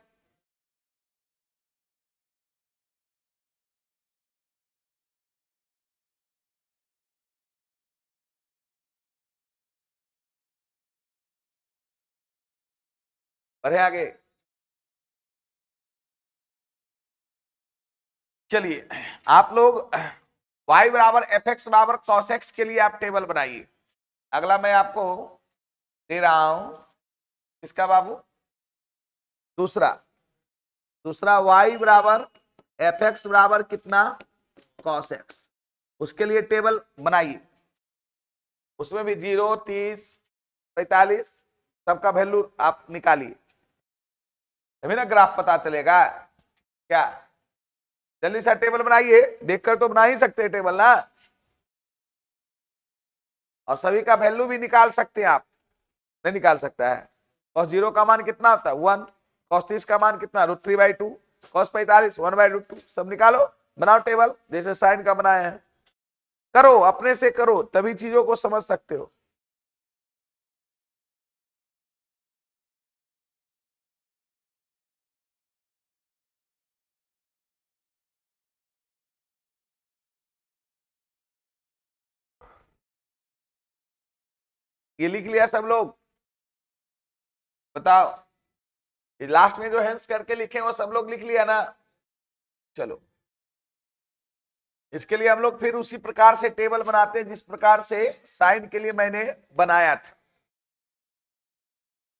बढ़े आगे, चलिए आप लोग y बराबर एफ एक्स बराबर कॉस एक्स के लिए आप टेबल बनाइए। अगला मैं आपको दे रहा हूं, किसका बाबू, दूसरा, दूसरा y बराबर एफ एक्स बराबर कितना, कॉस एक्स, उसके लिए टेबल बनाइए। उसमें भी 0, 30, 45 सबका वैल्यू आप निकालिए, तभी ना ग्राफ पता चलेगा। क्या, जल्दी से टेबल बनाइए, देखकर तो बना ही सकते हैं टेबल ना, और सभी का वैल्यू भी निकाल सकते हैं आप, नहीं निकाल सकता है। कॉस 0 का मान कितना होता है 1, कॉस 30 का मान कितना √3/2, कॉस 45 1/√2, सब निकालो, बनाओ टेबल जैसे साइन का बनाए हैं। करो, अपने से करो, तभी चीजों को समझ सकते हो। ये लिख लिया सब लोग? बताओ, ये लास्ट में जो हेंस करके लिखे वो सब लोग लिख लिया ना? चलो, इसके लिए हम लोग फिर उसी प्रकार से टेबल बनाते हैं जिस प्रकार से साइन के लिए मैंने बनाया था।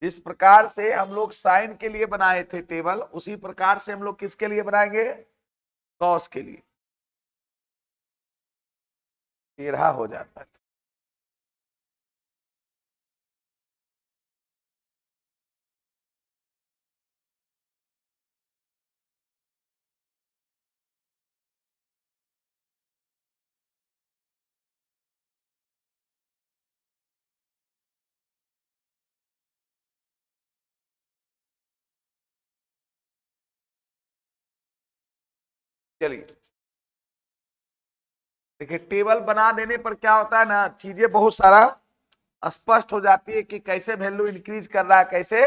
जिस प्रकार से हम लोग साइन के लिए बनाए थे टेबल, उसी प्रकार से हम लोग किसके लिए बनाएंगे? कॉस के लिए। टेढ़ा हो जाता है। चलिए, देखिए टेबल बना देने पर क्या होता है ना, चीजें बहुत सारा स्पष्ट हो जाती है कि कैसे वैल्यू इंक्रीज कर रहा है, कैसे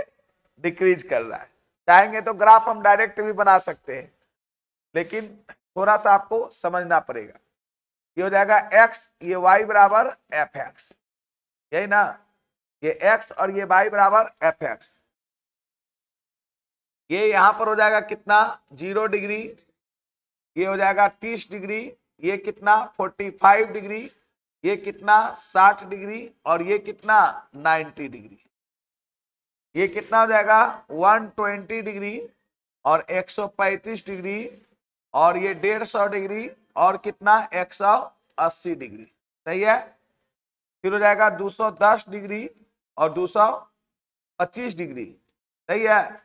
डिक्रीज कर रहा है। चाहेंगे तो ग्राफ हम डायरेक्ट भी बना सकते हैं, लेकिन थोड़ा सा आपको समझना पड़ेगा। ये हो जाएगा एक्स, ये वाई बराबर एफ एक्स, यही ना? ये एक्स और ये वाई बराबर एफ एक्स। ये यहां पर हो जाएगा कितना? 0 डिग्री। ये हो जाएगा 30 डिग्री। ये कितना? 45 डिग्री। ये कितना? 60 डिग्री। और ये कितना? 90 डिग्री। ये कितना हो जाएगा? 120 डिग्री और 135 डिग्री और ये 150 डिग्री और कितना? 180 डिग्री। सही है? फिर हो जाएगा 210 डिग्री और 225 डिग्री। सही है?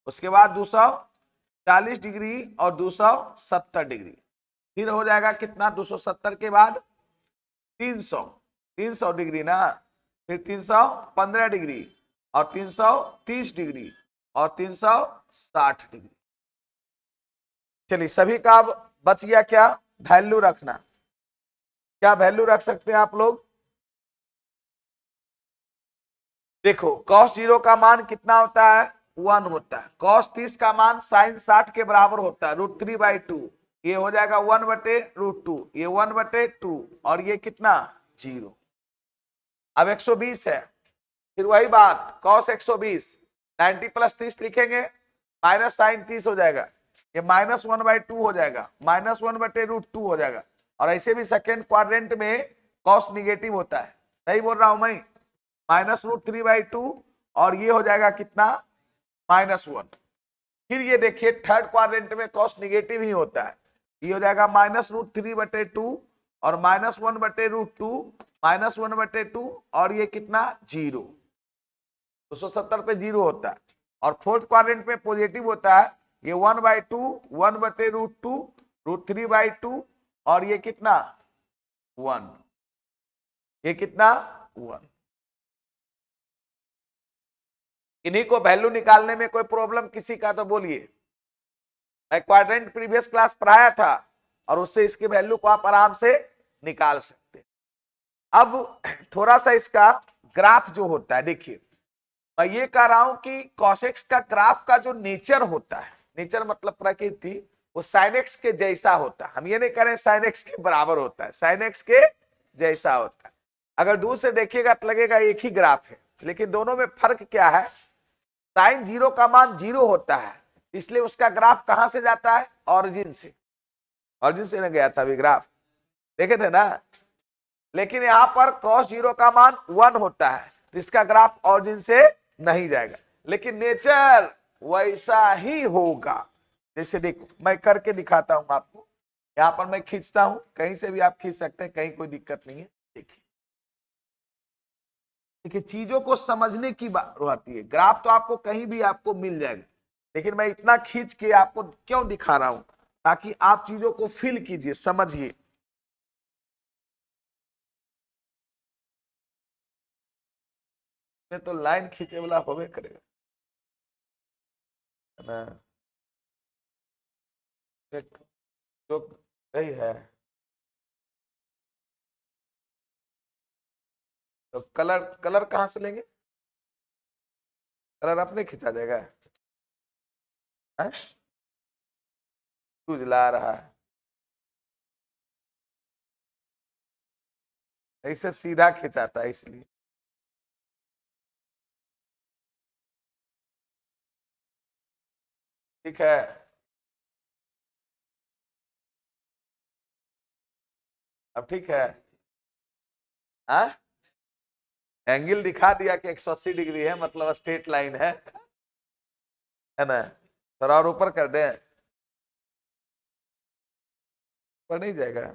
उसके बाद 240 डिग्री और 270 डिग्री। फिर हो जाएगा कितना? 270 के बाद 300, 300 डिग्री ना? फिर 315 डिग्री और 330 डिग्री और 360 डिग्री। चलिए, सभी का अब बच गया क्या? वैल्यू रखना। क्या वैल्यू रख सकते हैं आप लोग? देखो, cos 0 का मान कितना होता है? 1 होता है। cos 30 का मान sin 60 के बराबर होता है, √3/2। ये हो जाएगा 1/√2, ये 1/2 और ये कितना? 0। अब 120 है, फिर वही बात, cos 120, 90 + 30 लिखेंगे, माइनस साइन 30 हो जाएगा, ये -1/2 हो जाएगा, -1/√2 हो जाएगा। और ऐसे भी सेकेंड क्वाड्रेंट में cos निगेटिव होता है। सही बोल रहा हूं मैं? -√3/2 और ये हो जाएगा कितना? -1। फिर ये देखिए थर्ड क्वाड्रेंट में cos निगेटिव ही होता है, ये हो जाएगा -√3/2 और -1/√2, -1/2 और ये कितना? 0। 270 पे 0 होता है। और फोर्थ क्वाड्रेंट में पॉजिटिव होता है, ये 1/2, 1/√2, √3/2 और ये कितना? 1। ये कितना? 1। इन्हीं को वैल्यू निकालने में कोई प्रॉब्लम किसी का तो बोलिए। मैं क्वाड्रेंट प्रीवियस क्लास पढ़ाया था और उससे इसकी वैल्यू को आप आराम से निकाल सकते। अब थोड़ा सा इसका ग्राफ जो होता है, देखिए मैं ये कह रहा हूं कि कॉसेक्स का ग्राफ का जो नेचर होता है, नेचर मतलब प्रकृति, वो साइनेक्स के जैसा होता है। हम ये नहीं कह रहे साइनेक्स के बराबर होता है, साइनेक्स के जैसा होता है। अगर दूर से देखिएगा तो लगेगा एक ही ग्राफ है, लेकिन दोनों में फर्क क्या है? साइन 0 का मान 0 होता है, इसलिए उसका ग्राफ कहां से जाता है? ऑरिजिन से। ऑरिजिन से न गया था अभी ग्राफ, देखे थे ना? लेकिन यहां पर cos 0 का मान 1 होता है, तो इसका ग्राफ ऑरिजिन से नहीं जाएगा, लेकिन नेचर वैसा ही होगा। जैसे देखो मैं करके दिखाता हूं आपको, यहां पर मैं खींचता हूं, कहीं से भी आप खींच सकते हैं, कहीं कोई दिक्कत नहीं है। देखिए, देखिए चीजों को समझने की बात आती है। ग्राफ तो आपको कहीं भी आपको मिल जाएगा, लेकिन मैं इतना खींच के आपको क्यों दिखा रहा हूं? ताकि आप चीजों को फील कीजिए, समझिए। तो लाइन खींचे वाला होवे करेगा ना, जो सही है। तो कलर, कलर कहां से लेंगे? कलर अपने खिंचा जाएगा? उजला रहा है, ऐसे सीधा खिंचाता है इसलिए। ठीक है, अब ठीक है। हाँ, एंगल दिखा दिया कि 180 डिग्री है, मतलब स्ट्रेट लाइन है ना। थोड़ा और ऊपर कर दें, पर नहीं जाएगा।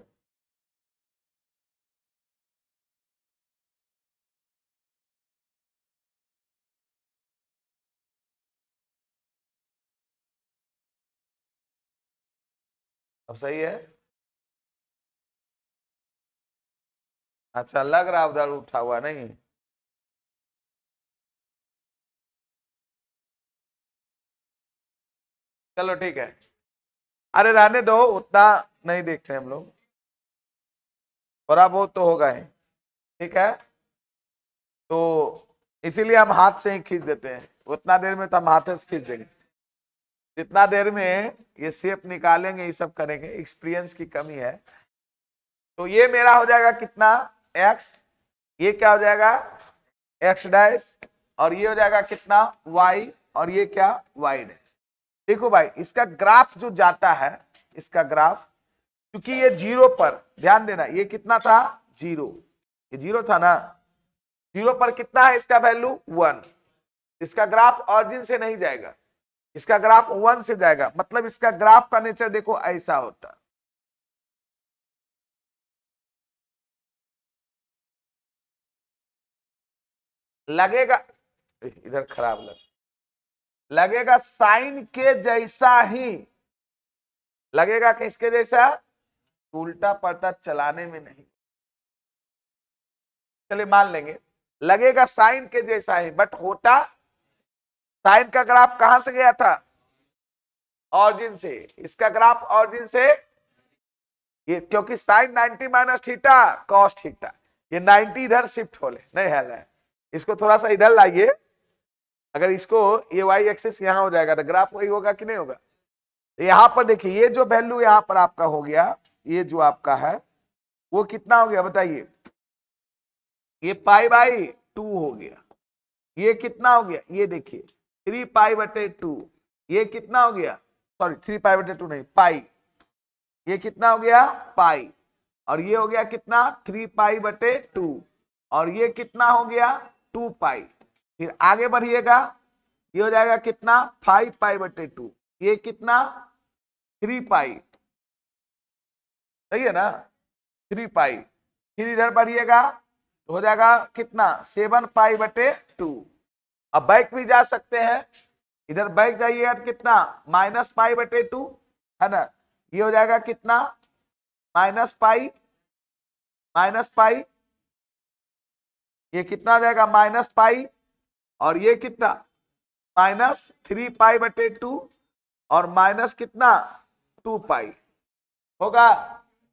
अब सही है। अच्छा, लग रहा उधर उठा हुआ नहीं। चलो ठीक है, अरे रहने दो, उतना नहीं देखते हम लोग, थोड़ा बहुत तो होगा ही। ठीक है, तो इसीलिए हम हाथ से ही खींच देते हैं, उतना देर में तो हम हाथ से खींच देंगे। जितना देर में ये शेप निकालेंगे, ये सब करेंगे, एक्सपीरियंस की कमी है। तो ये मेरा हो जाएगा कितना, एक्स, ये क्या हो जाएगा, एक्स डैश, और ये हो जाएगा कितना, वाई, और ये क्या, वाई डैश। देखो भाई, इसका ग्राफ जो जाता है, इसका ग्राफ, क्योंकि ये जीरो पर, ध्यान देना, ये कितना था, जीरो, ये जीरो था ना, जीरो पर कितना है इसका वैल्यू, 1। इसका ग्राफ ऑरिजिन से नहीं जाएगा, इसका ग्राफ 1 से जाएगा, मतलब इसका ग्राफ का नेचर देखो ऐसा होता। लगेगा, इधर खराब लगेगा साइन के जैसा ही, लगेगा कि इसके जैसा, उल्टा पड़ता चलाने में नहीं। चलिए मान लेंगे लगेगा साइन के जैसा ही, बट होता, साइन का ग्राफ कहां से गया था, ऑरिजिन से। इसका ग्राफ ऑरिजिन से, ये क्योंकि sine 90 minus theta cos theta, ये 90 इधर शिफ्ट हो ले, नहीं है, इसको थोड़ा सा इधर लाइए। अगर इसको, ये वाई एक्सिस यहां हो जाएगा तो ग्राफ वही होगा कि नहीं होगा। यहां पर देखिए, ये जो वैल्यू यहां पर आपका हो गया, ये जो आपका है वो कितना हो गया बताइए, ये पाई बाई 2 हो गया। ये कितना हो गया, ये देखिए 3 पाई बटे 2, ये कितना हो गया, सॉरी 3 पाई बटे 2 नहीं, पाई, ये कितना हो गया, पाई, और ये हो गया कितना, 3 पाई बटे 2, और ये कितना हो गया, 2 पाई। फिर आगे बढ़िएगा, ये हो जाएगा कितना, 5 पाई बटे 2, ये कितना, 3 पाई, सही है ना, 3 पाई। फिर इधर बढ़िएगा तो हो जाएगा कितना, 7 पाई बटे 2। अब बैक भी जा सकते हैं, इधर बैक जाइएगा तो कितना, माइनस पाई बटे 2, है ना, ये हो जाएगा कितना, माइनस पाई, माइनस पाई, ये कितना हो जाएगा, माइनस पाई, और ये कितना, माइनस 3 पाई बटे 2, और माइनस कितना, 2 पाई होगा।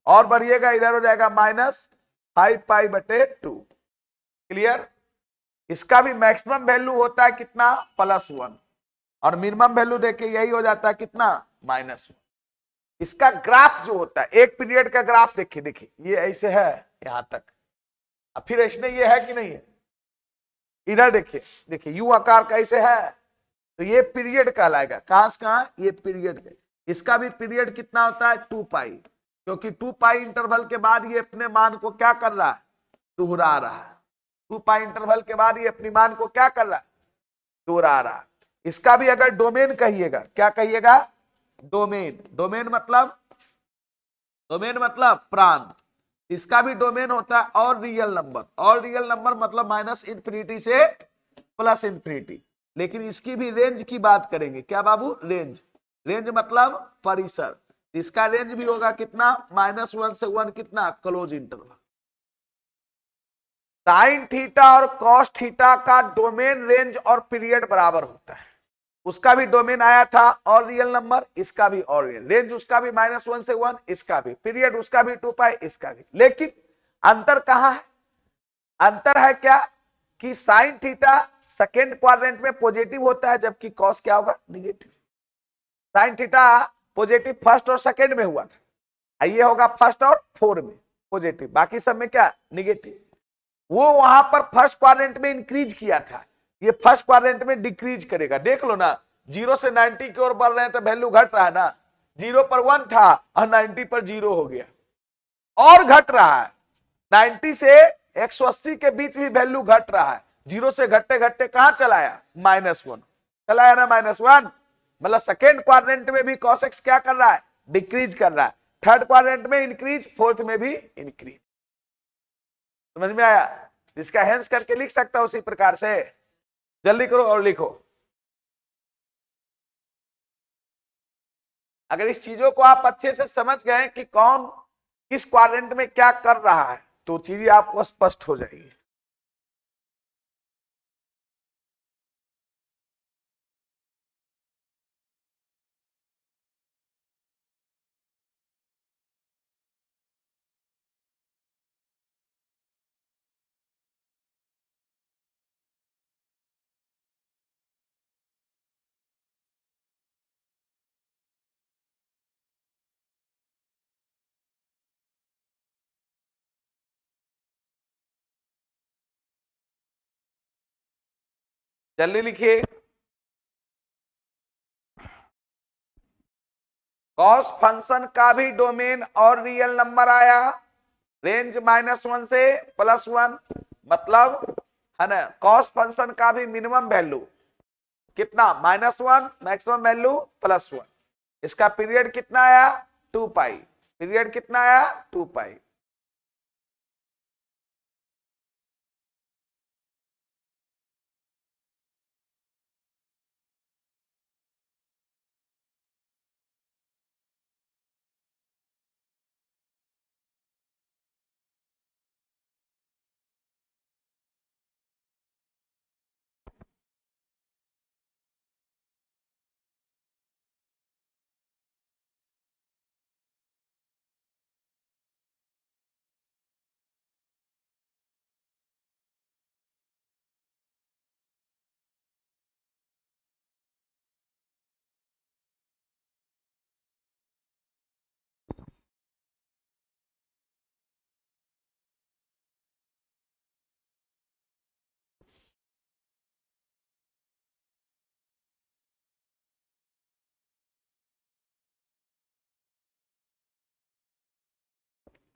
और बढ़िएगा, इधर हो जाएगा माइनस 5 पाई बटे 2। क्लियर। इसका भी मैक्सिमम वैल्यू होता है कितना, +1, और मिनिमम वैल्यू देखे यही हो जाता है कितना, -1। इसका ग्राफ जो होता है, एक पीरियड का ग्राफ देखिए, देखिए ये ऐसे है यहां तक, अब फिर ऐसे ये है कि नहीं है, इधर देखिए, देखिए यू आकार कैसे है, तो ये पीरियड कहलाएगा, कहां से कहां, ये पीरियड। इसका भी पीरियड कितना होता है, 2 पाई, क्योंकि 2 पाई इंटरवल के बाद ये अपने मान को क्या कर रहा है, दोहरा रहा है। 2 पाई इंटरवल के बाद ये अपनी मान को क्या कर रहा है, दोहरा रहा है। इसका भी अगर डोमेन कहिएगा, क्या कहिएगा, डोमेन, डोमेन मतलब, डोमेन मतलब प्रांत। इसका भी डोमेन होता है और रियल नंबर, और रियल नंबर मतलब -∞ से +∞। लेकिन इसकी भी रेंज की बात करेंगे, क्या बाबू, रेंज, रेंज मतलब परिसर। इसका रेंज भी होगा कितना, -1 से 1 कितना, क्लोज इंटरवल। साइन थीटा और कॉस थीटा का डोमेन, रेंज और पीरियड बराबर होता है। उसका भी डोमेन आया था और रियल नंबर, इसका भी और रियल, रेंज उसका भी -1 से 1, इसका भी, पीरियड उसका भी 2 पाई, इसका भी। लेकिन अंतर कहां है, अंतर है क्या, कि साइन थीटा सेकेंड क्वाड्रेंट में पॉजिटिव होता है, जबकि कॉस क्या होगा, negative. Sine theta positive first और सेकेंड में हुआ था, ये होगा फर्स्ट और 4 में पॉजिटिव, बाकी सब में क्या, निगेटिव। वो वहां पर फर्स्ट क्वाड्रेंट में इंक्रीज किया था, ये फर्स्ट क्वाड्रेंट में डिक्रीज करेगा, देख लो ना, 0 से 90 की ओर बढ़ रहे हैं तो वैल्यू घट रहा है ना। 0 पर 1 था और 90 पर 0 हो गया और घट रहा है। 90 से 180 के बीच भी वैल्यू घट रहा है। 0 से घटते घटते कहां चलाया, -1 चलाया ना, -1। मतलब सेकेंड क्वाड्रेंट में भी cos x क्या कर रहा है, डिक्रीज कर रहा है। थर्ड क्वाड्रेंट में इंक्रीज, फोर्थ में भी इंक्रीज। समझ में आया? इसका हेंस करके लिख सकता हूं उसी प्रकार से। जल्दी करो और लिखो। अगर इस चीजों को आप अच्छे से समझ गए कि कौन किस क्वाड्रेंट में क्या कर रहा है तो चीजें आपको स्पष्ट हो जाएगी। जल्दी लिखिए। कॉस फंक्शन का भी डोमेन और रियल नंबर आया, रेंज -1 से +1, मतलब है ना। कॉस फंक्शन का भी मिनिमम वैल्यू कितना, -1, मैक्सिमम वैल्यू +1। इसका पीरियड कितना आया, 2 पाई। पीरियड कितना आया, 2 पाई।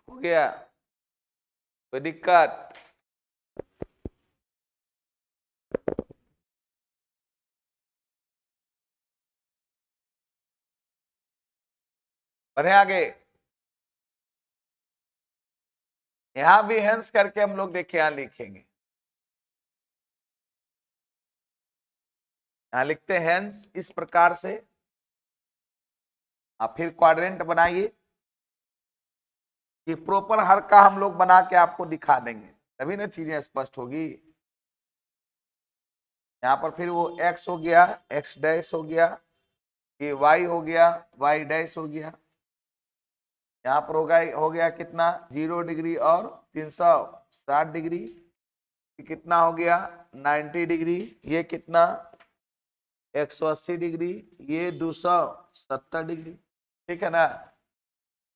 हो गया, कोई दिक्कत? बढ़े आगे। यहां भी हेंस करके हम लोग देखिए, यहां लिखेंगे, यहां लिखते हैं हेंस इस प्रकार से। आप फिर क्वाड्रेंट बनाइए, ये प्रॉपर हर का हम लोग बना के आपको दिखा देंगे, तभी ना चीजें स्पष्ट होगी। यहाँ पर फिर वो x हो गया, x डैश हो गया, ये y हो गया, y डैश हो गया। यहाँ पर हो गया कितना, 0 डिग्री और 360 डिग्री। कितना हो गया, 90 डिग्री। ये कितना, 180 डिग्री। ये 270 डिग्री। ठीक है ना।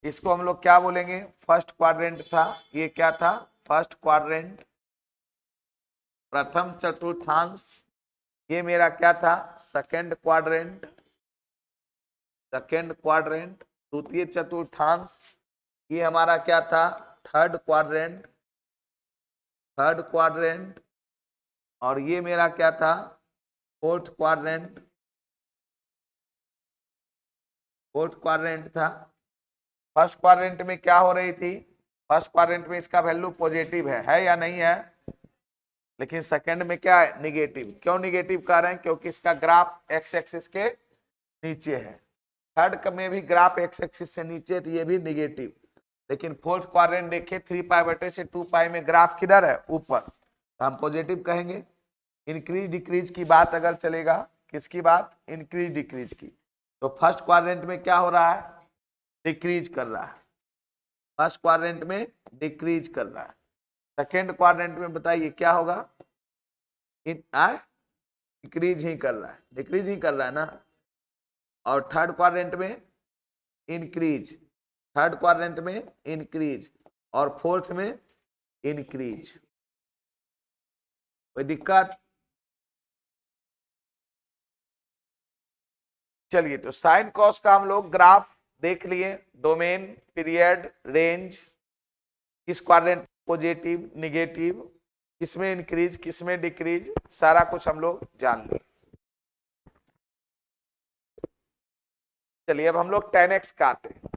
इसको हम लोग क्या बोलेंगे, फर्स्ट क्वाड्रेंट था। ये क्या था, फर्स्ट क्वाड्रेंट, प्रथम चतुर्थांश। ये मेरा क्या था, सेकंड क्वाड्रेंट, सेकंड क्वाड्रेंट। द्वितीय चतुर्थांश, ये हमारा क्या था, थर्ड क्वाड्रेंट, थर्ड क्वाड्रेंट। और ये मेरा क्या था, फोर्थ क्वाड्रेंट, फोर्थ क्वाड्रेंट था। फर्स्ट क्वाड्रेंट में क्या हो रही थी, फर्स्ट क्वाड्रेंट में इसका वैल्यू पॉजिटिव है या नहीं है। लेकिन सेकंड में क्या है, निगेटिव। क्यों निगेटिव कह रहे हैं, क्योंकि इसका ग्राफ एक्स एक्सिस के नीचे है। थर्ड में भी ग्राफ एक्स एक्सिस से नीचे, तो ये भी निगेटिव। लेकिन फोर्थ क्वाड्रेंट देखिए, 3 पाई बटे से 2 पाई में ग्राफ किधर है, ऊपर, तो हम पॉजिटिव कहेंगे। इंक्रीज डिक्रीज की बात अगर चलेगा, किसकी बात, इंक्रीज डिक्रीज की, तो फर्स्ट क्वाड्रेंट में क्या हो रहा है, डिक्रीज कर रहा है। फर्स्ट क्वाड्रेंट में डिक्रीज कर रहा है। सेकेंड क्वाड्रेंट में बताइए क्या होगा, डिक्रीज ही कर रहा है, डिक्रीज ही कर रहा है ना। और थर्ड क्वाड्रेंट में इंक्रीज, थर्ड क्वाड्रेंट में इंक्रीज, और फोर्थ में इंक्रीज। कोई दिक्कत? चलिए, तो साइन कॉस का हम लोग ग्राफ देख लिए, डोमेन, पीरियड, रेंज, किस क्वाड्रेंट पॉजिटिव निगेटिव, किसमें इंक्रीज किसमें डिक्रीज, सारा कुछ हम लोग जान लिए। चलिए अब हम लोग tan x का आते हैं।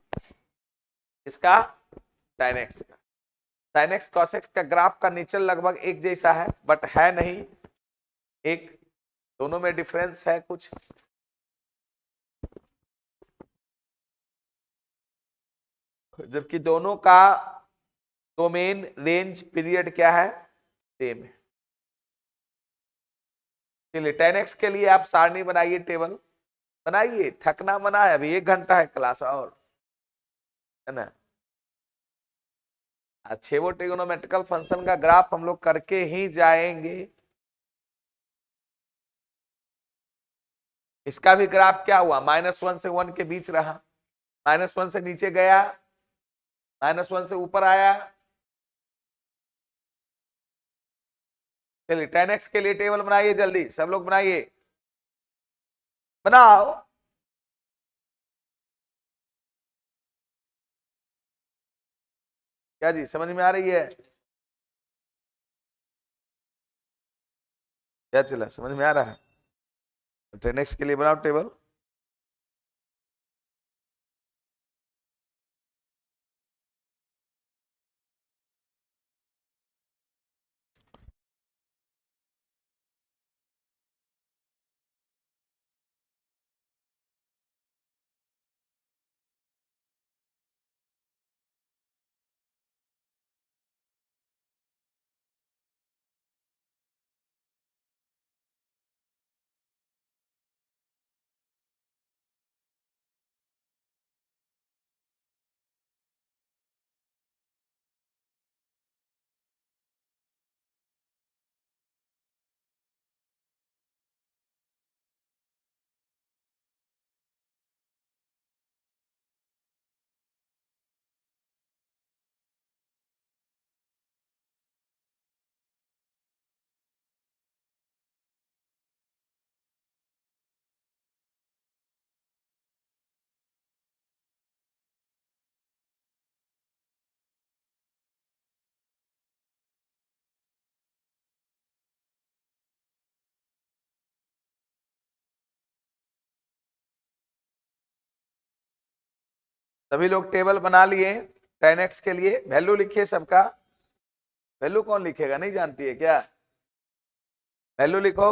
इसका tan x का sin x cos x का ग्राफ का नेचर लगभग एक जैसा है, बट है नहीं, एक दोनों में डिफरेंस है कुछ। जबकि दोनों का डोमेन, रेंज, पीरियड क्या है, सेम है। चलिए tan x के लिए आप सारणी बनाइए, टेबल बनाइए, थकना मना है, अभी 1 घंटा है क्लास और, है ना। अच्छे वो ट्रिगोनोमेट्रिकल फंक्शन का ग्राफ हम लोग करके ही जाएंगे। इसका भी ग्राफ क्या हुआ, -1 से 1 के बीच रहा, -1 से नीचे गया, -1 से ऊपर आया। चलिए tan x के लिए टेबल बनाइए, जल्दी सब लोग बनाइए, बनाओ। क्या जी, समझ में आ रही है? क्या चला, समझ में आ रहा है? tan x के लिए बनाओ टेबल। सभी लोग टेबल बना लिए, tan x के लिए वैल्यू लिखिए सबका। वैल्यू कौन लिखेगा, नहीं जानती है क्या? वैल्यू लिखो।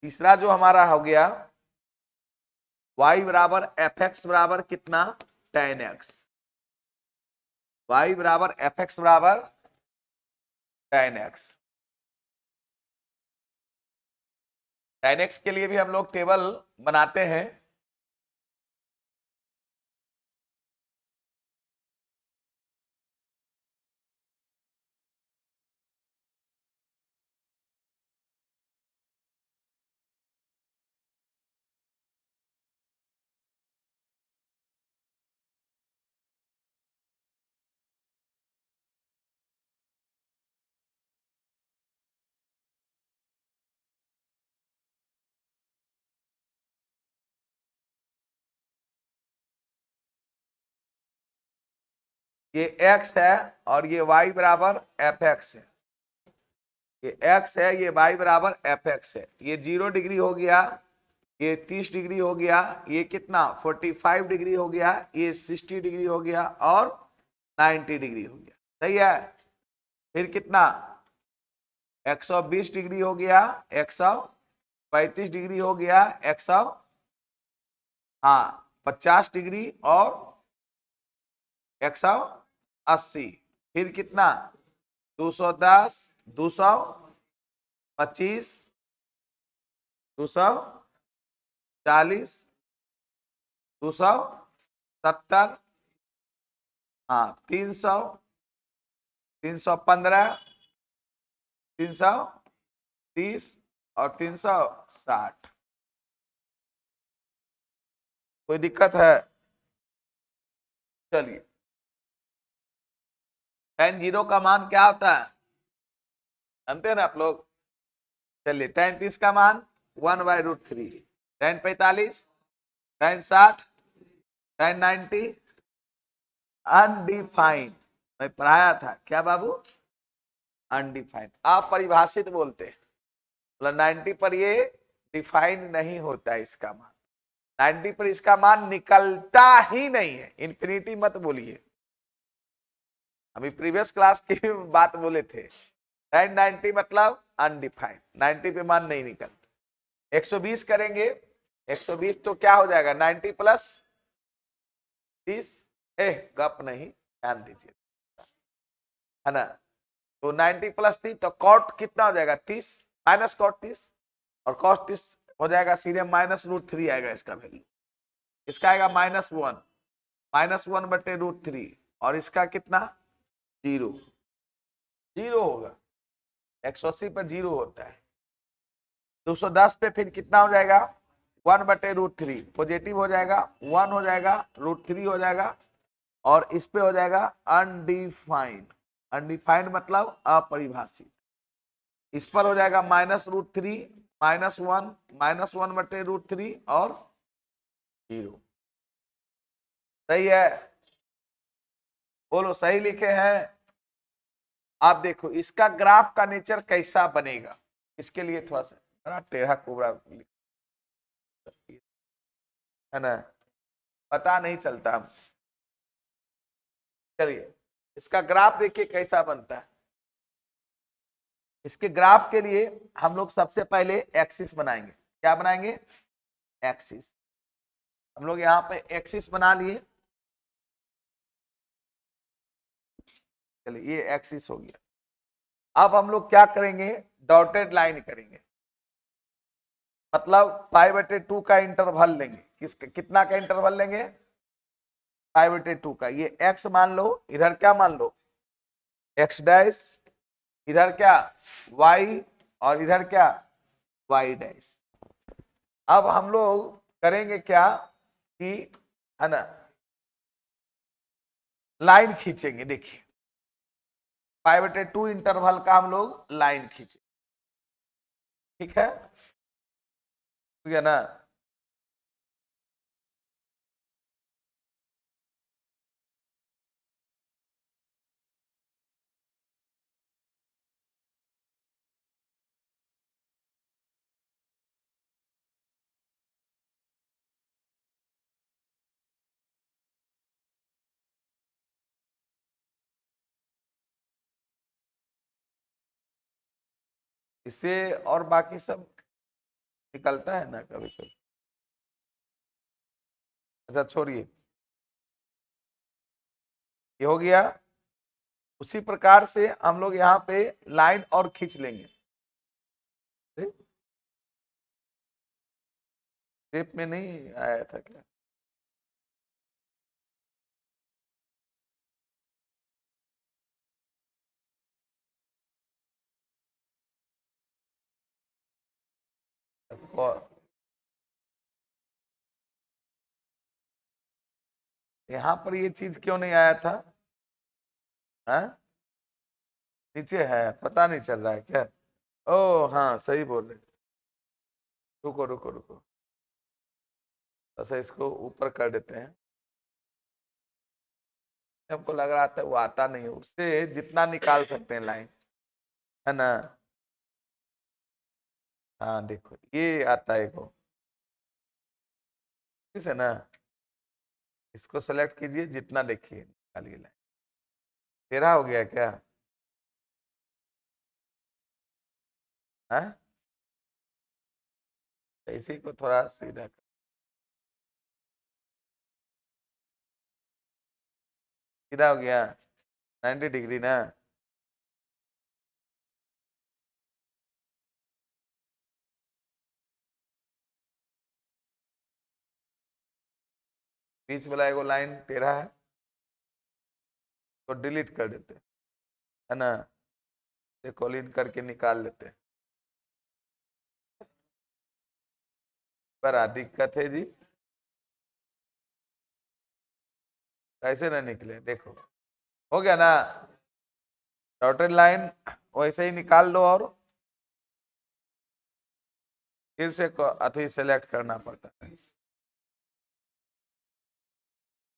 तीसरा जो हमारा हो गया, y बराबर एफ एक्स बराबर कितना, tan x। y बराबर एफ एक्स बराबर tan x। tan x के लिए भी हम लोग टेबल बनाते हैं। ये x है और ये y बराबर एफ एक्स है। ये x है, ये y बराबर एफ एक्स है। ये 0 डिग्री हो गया, ये 30 डिग्री हो गया, ये कितना 45 डिग्री हो गया, ये 60 डिग्री हो गया और 90 डिग्री हो गया। सही है। फिर कितना 120 डिग्री हो गया, 135 डिग्री हो गया, 50 डिग्री और 180। फिर कितना 210, 225, 240, 270, 300, 315, 330, और 360। कोई दिक्कत है? चलिए, tan 0 का मान क्या होता है जानते हैं ना आप लोग? चलिए, tan 30 का मान 1/√3, tan 45, tan 60, tan 90 अनडिफाइंड। मैं पढ़ाया था क्या बाबू? अनडिफाइंड, अपरिभाषित बोलते हैं। मतलब 90 पर ये डिफाइंड नहीं होता है इसका मान। 90 पर इसका मान निकलता ही नहीं है। इंफिनिटी मत बोलिए, अभी प्रीवियस क्लास की बात बोले थे। 90 मतलब अनडिफाइंड, 90 पे मान नहीं निकलता। 120 करेंगे, 120 तो क्या हो जाएगा? 90 प्लस 30। गप नहीं, ध्यान दीजिए, है ना? तो 90 प्लस 30 तो कॉट कितना हो जाएगा? 30 माइनस कॉट 30, और कॉस 30 हो जाएगा सीधे -√3 आएगा इसका वैल्यू। इसका आएगा -1, -1/√3, और इसका कितना? 0, 0 होगा। 180 पर 0 होता है। 210 पे फिर कितना हो जाएगा? 1/√3 पॉजिटिव हो जाएगा, 1 हो जाएगा, √3 हो जाएगा, और इस पे हो जाएगा अनडिफाइंड। अनडिफाइंड मतलब अपरिभाषित। इस पर हो जाएगा -√3, -1, -1/√3 और 0। सही है? बोलो, सही लिखे हैं? आप देखो इसका ग्राफ का नेचर कैसा बनेगा। इसके लिए थोड़ा सा बड़ा टेढ़ा कोबरा है ना, पता नहीं चलता। चलिए, इसका ग्राफ देखिए कैसा बनता है। इसके ग्राफ के लिए हम लोग सबसे पहले एक्सिस बनाएंगे। क्या बनाएंगे? एक्सिस। हम लोग यहाँ पे एक्सिस बना लिए। चलिए, ये एक्सिस हो गया। अब हम लोग क्या करेंगे? डॉटेड लाइन करेंगे, मतलब π/2 का इंटरवल लेंगे। कितना का इंटरवल लेंगे? π/2 का। ये x मान लो, इधर क्या मान लो? x डैश, इधर क्या? y, और इधर क्या? y dash. अब हम लोग करेंगे क्या कि, है ना, लाइन खींचेंगे। देखिए, π/2 इंटरवल का हम लोग लाइन खींचे। ठीक है, ठीक है ना? इससे और बाकी सब निकलता है ना कभी कभी। अच्छा छोड़िए, ये हो गया। उसी प्रकार से हम लोग यहाँ पे लाइन और खींच लेंगे। शेप में नहीं आया था क्या? यहाँ पर ये चीज क्यों नहीं आया था? हाँ, नीचे है, पता नहीं चल रहा है क्या? ओ हाँ, सही बोल रहे। रुको रुको रुको, अच्छा इसको ऊपर कर देते हैं। हमको लग रहा था वो आता नहीं है, उससे जितना निकाल सकते हैं लाइन, है ना? हाँ देखो, ये आता है को, इस है ना, इसको सेलेक्ट कीजिए, जितना देखिए निकालिए लाइन। तेरह हो गया क्या? है, इसी को थोड़ा सीधा कर, सीधा हो गया 90 डिग्री ना? बीच वाला एगो लाइन टेढ़ा है, तो डिलीट कर देते हैं, है ना? कॉलिन करके निकाल लेते हैं। बड़ा दिक्कत है जी, कैसे ना निकले। देखो हो गया ना, डॉटेड लाइन वैसे ही निकाल लो और फिर से अति सेलेक्ट करना पड़ता है।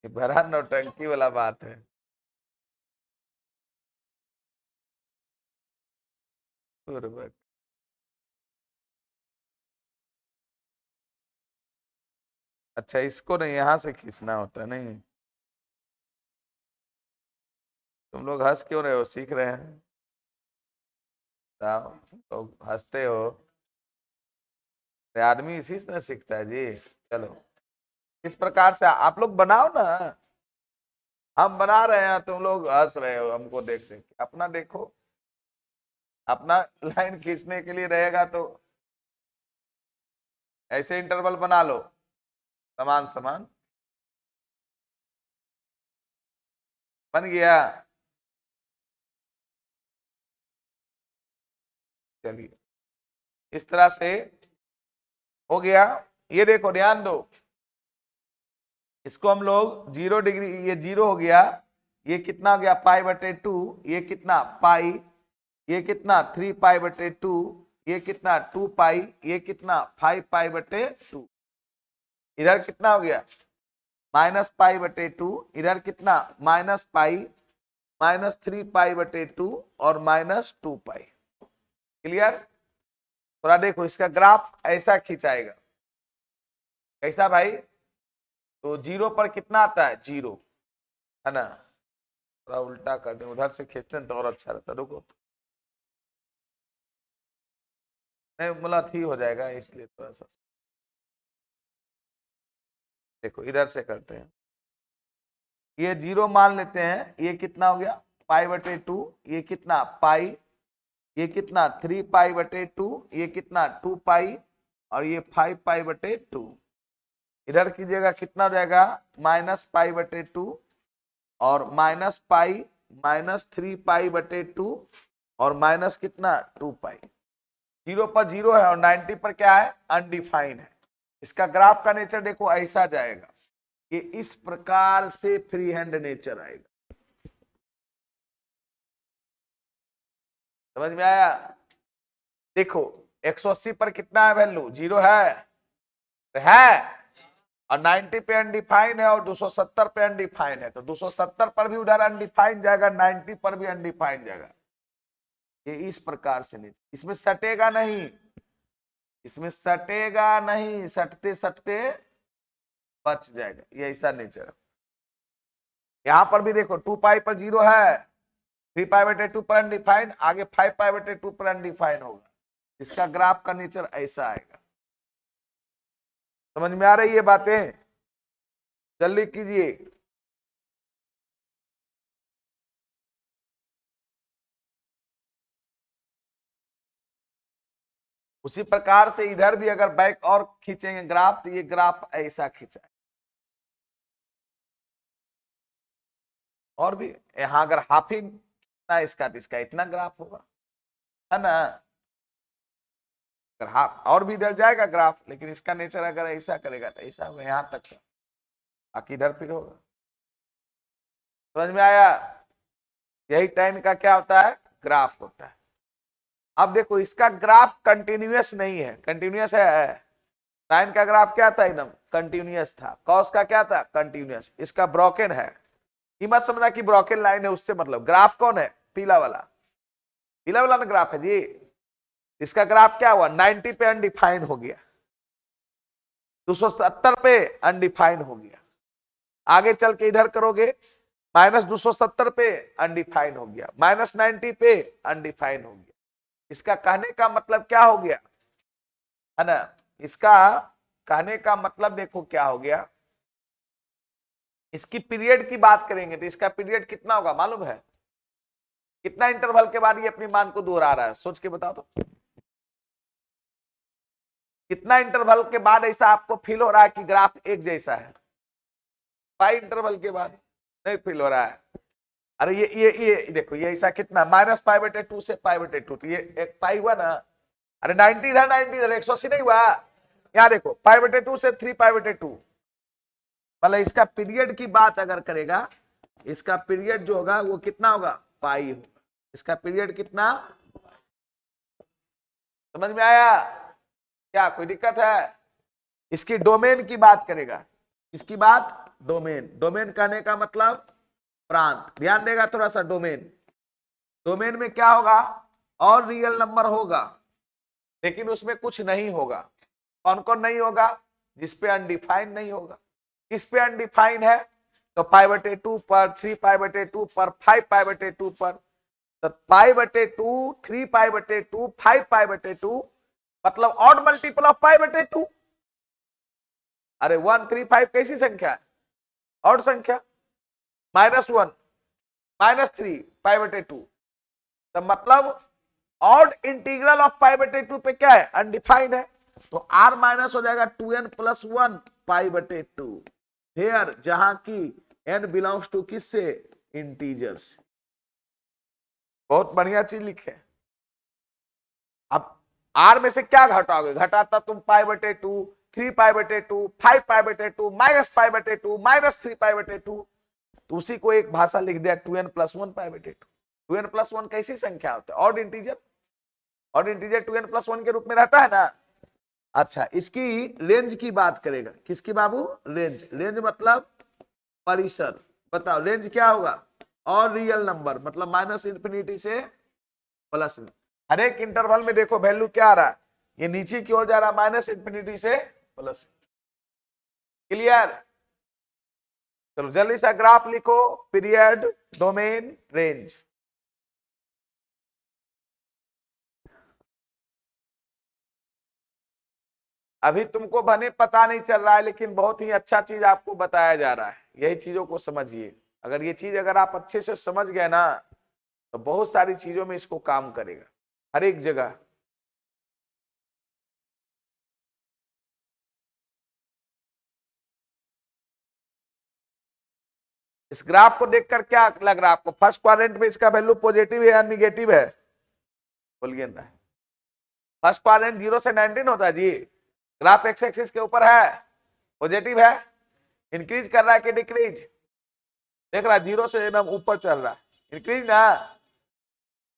ये बड़ा नौटंकी वाला बात है। पूर्वक अच्छा, इसको नहीं यहां से खींचना होता नहीं। तुम लोग हंस क्यों रहे हो, सीख रहे हैं? तो हंसते हो, आदमी इसी से सीखता है जी। चलो इस प्रकार से आप लोग बनाओ ना, हम बना रहे हैं, तुम लोग हंस रहे हो हमको देख देख के। अपना देखो, अपना लाइन खींचने के लिए रहेगा तो ऐसे इंटरवल बना लो समान समान। बन गया? चलिए इस तरह से हो गया। ये देखो ध्यान दो, इसको हम लोग 0 डिग्री, ये 0 हो गया, ये कितना हो गया π/2, ये कितना पाई, ये कितना 3π/2, ये कितना 2 पाई, ये कितना 5π/2। इधर कितना हो गया -π/2, इधर कितना -पाई, -3π/2 और -2 पाई। क्लियर? थोड़ा देखो इसका ग्राफ ऐसा खिंचाएगा, कैसा भाई? तो 0 पर कितना आता है 0, है ना? थोड़ा उल्टा कर दे, उधर से खींचते हैं तो और अच्छा रहता। रुको, नहीं मतलब ठीक हो जाएगा इसलिए थोड़ा सा। देखो इधर से करते हैं, ये 0 मान लेते हैं, ये कितना हो गया π/2, ये कितना पाई, ये कितना 3π/2, ये कितना 2 पाई और ये 5π/2। इधर कीजिएगा कितना हो जाएगा -π/2 और -पाई, -3π/2 और माइनस कितना 2 पाई। 0 पर 0 है और 90 पर क्या है अनडिफाइंड है। इसका ग्राफ का नेचर देखो ऐसा जाएगा, ये इस प्रकार से फ्री हैंड नेचर आएगा। समझ में आया? देखो 180 पर कितना है वैल्यू 0 है और 90 पे अनडिफाइंड है और 270 पे अनडिफाइंड है, तो 270 पर भी उधर अनडिफाइंड जाएगा, 90 पर भी अनडिफाइंड जाएगा। ये इस प्रकार से नहीं, इसमें सटेगा नहीं, इसमें सटेगा नहीं, सटते सटते बच जाएगा, ये ऐसा नेचर। यहां पर भी देखो 2 पाई पर 0 है, 3π/2 पर अनडिफाइंड, आगे 5π/2 पर अनडिफाइंड होगा। इसका ग्राफ का नेचर ऐसा आएगा। समझ में आ रही है बातें? जल्दी कीजिए। उसी प्रकार से इधर भी अगर बैक और खींचेंगे ग्राफ, तो ये ग्राफ ऐसा खींचा है। और भी यहां अगर हाफिंग ना इसका, तो इसका इतना ग्राफ होगा, है ना? अगर हाफ और भी इधर जाएगा ग्राफ, लेकिन इसका नेचर अगर ऐसा करेगा तो ऐसा होगा यहां तक, बाकी इधर फिर होगा। समझ में आया? यही टाइम का क्या होता है ग्राफ होता है। अब देखो इसका ग्राफ कंटिन्यूअस नहीं है, कंटिन्यूअस है। साइन का ग्राफ क्या था एकदम कंटिन्यूअस था, कॉस का क्या था कंटिन्यूअस, इसका ब्रोकन है। ये मत समझना कि ब्रोकन लाइन है उससे मतलब, ग्राफ कौन है पीला वाला, पीला वाला ना ग्राफ है जी। इसका ग्राफ क्या हुआ 90 पे अनडिफाइंड हो गया, 270 पे अनडिफाइंड हो गया, आगे चल के इधर करोगे -270 पे अनडिफाइंड हो गया, -90 पे अनडिफाइंड हो गया। इसका कहने का मतलब क्या हो गया, है ना? इसका कहने का मतलब देखो क्या हो गया, इसकी पीरियड की बात करेंगे तो इसका पीरियड कितना होगा मालूम है? कितना इंटरवल के बाद ये अपनी मान को दोहरा रहा है, सोच के बताओ तो। कितना इंटरवल के बाद ऐसा आपको फील हो रहा है कि ग्राफ एक जैसा है? 5 इंटरवल के बाद नहीं फील हो रहा है। अरे ये देखो ये ऐसा कितना -π/2 से π/2, तो ये एक पाई हुआ ना। अरे 90 इधर 90 इधर 180 नहीं हुआ, यहां देखो π/2 से 3π/2, मतलब इसका पीरियड की बात अगर करेगा, इसका पीरियड जो होगा वो कितना होगा, पाई होगा। इसका पीरियड कितना, समझ में आया क्या, कोई दिक्कत है? इसकी डोमेन की बात करेगा, इसकी बात डोमेन, डोमेन कहने का मतलब प्रांत, ध्यान देगा थोड़ा सा। डोमेन, डोमेन में क्या होगा, और रियल नंबर होगा लेकिन उसमें कुछ नहीं होगा। कौन कौन नहीं होगा, जिसपे अनडिफाइंड नहीं होगा। किस पे अनडिफाइंड है, तो π/2 पर, 3π/2 पर, 5π/2 पर। तो π/2, 3π/2, 5π/2 मतलब ऑड मल्टीपल ऑफ π/2। अरे 1, 3, 5 कैसी संख्या है, ऑड संख्या। -1, -3 π/2, तो मतलब ऑड इंटीग्रल ऑफ π/2 पे क्या है, अनडिफाइंड है। तो r माइनस हो जाएगा 2n + 1 π/2 हेयर, जहां की n बिलोंग्स टू किससे, इंटीजर्स। बहुत बढ़िया चीज लिखे। अब r में से क्या घटाओगे, घटाता तुम π/2, 3π/2, 5π/2, -π/2, -3π/2, तो उसी को एक भाषा लिख दिया 2n + 1 π/2। 2n + 1 कैसी संख्या होता है, odd integer. Odd integer 2n + 1 के रूप में रहता है ना। अच्छा, इसकी रेंज की बात करेगा, किसकी बाबू, रेंज। रेंज मतलब परिसर। बताओ रेंज क्या होगा, और रियल नंबर, मतलब -∞ से प्लस। हर एक इंटरवल में देखो वैल्यू क्या आ रहा है, ये नीचे की ओर जा रहा है, -∞ से प्लस। क्लियर? चलो जल्दी सा ग्राफ लिखो, पीरियड, डोमेन, रेंज। अभी तुमको भले पता नहीं चल रहा है, लेकिन बहुत ही अच्छा चीज आपको बताया जा रहा है, यही चीजों को समझिए। अगर ये चीज अगर आप अच्छे से समझ गए ना, तो बहुत सारी चीजों में इसको काम करेगा, हर एक जगह। इस ग्राफ को देखकर क्या लग रहा है आपको, फर्स्ट क्वाड्रेंट में इसका वैल्यू पॉजिटिव है या निगेटिव है, बोलिए ना। फर्स्ट क्वाड्रेंट 0 से 19 होता है जी। ग्राफ एक्स एक्सिस के ऊपर है, पॉजिटिव है, इंक्रीज कर रहा है कि डिक्रीज, देख रहा है 0 से एकदम ऊपर चल रहा है, इंक्रीज ना।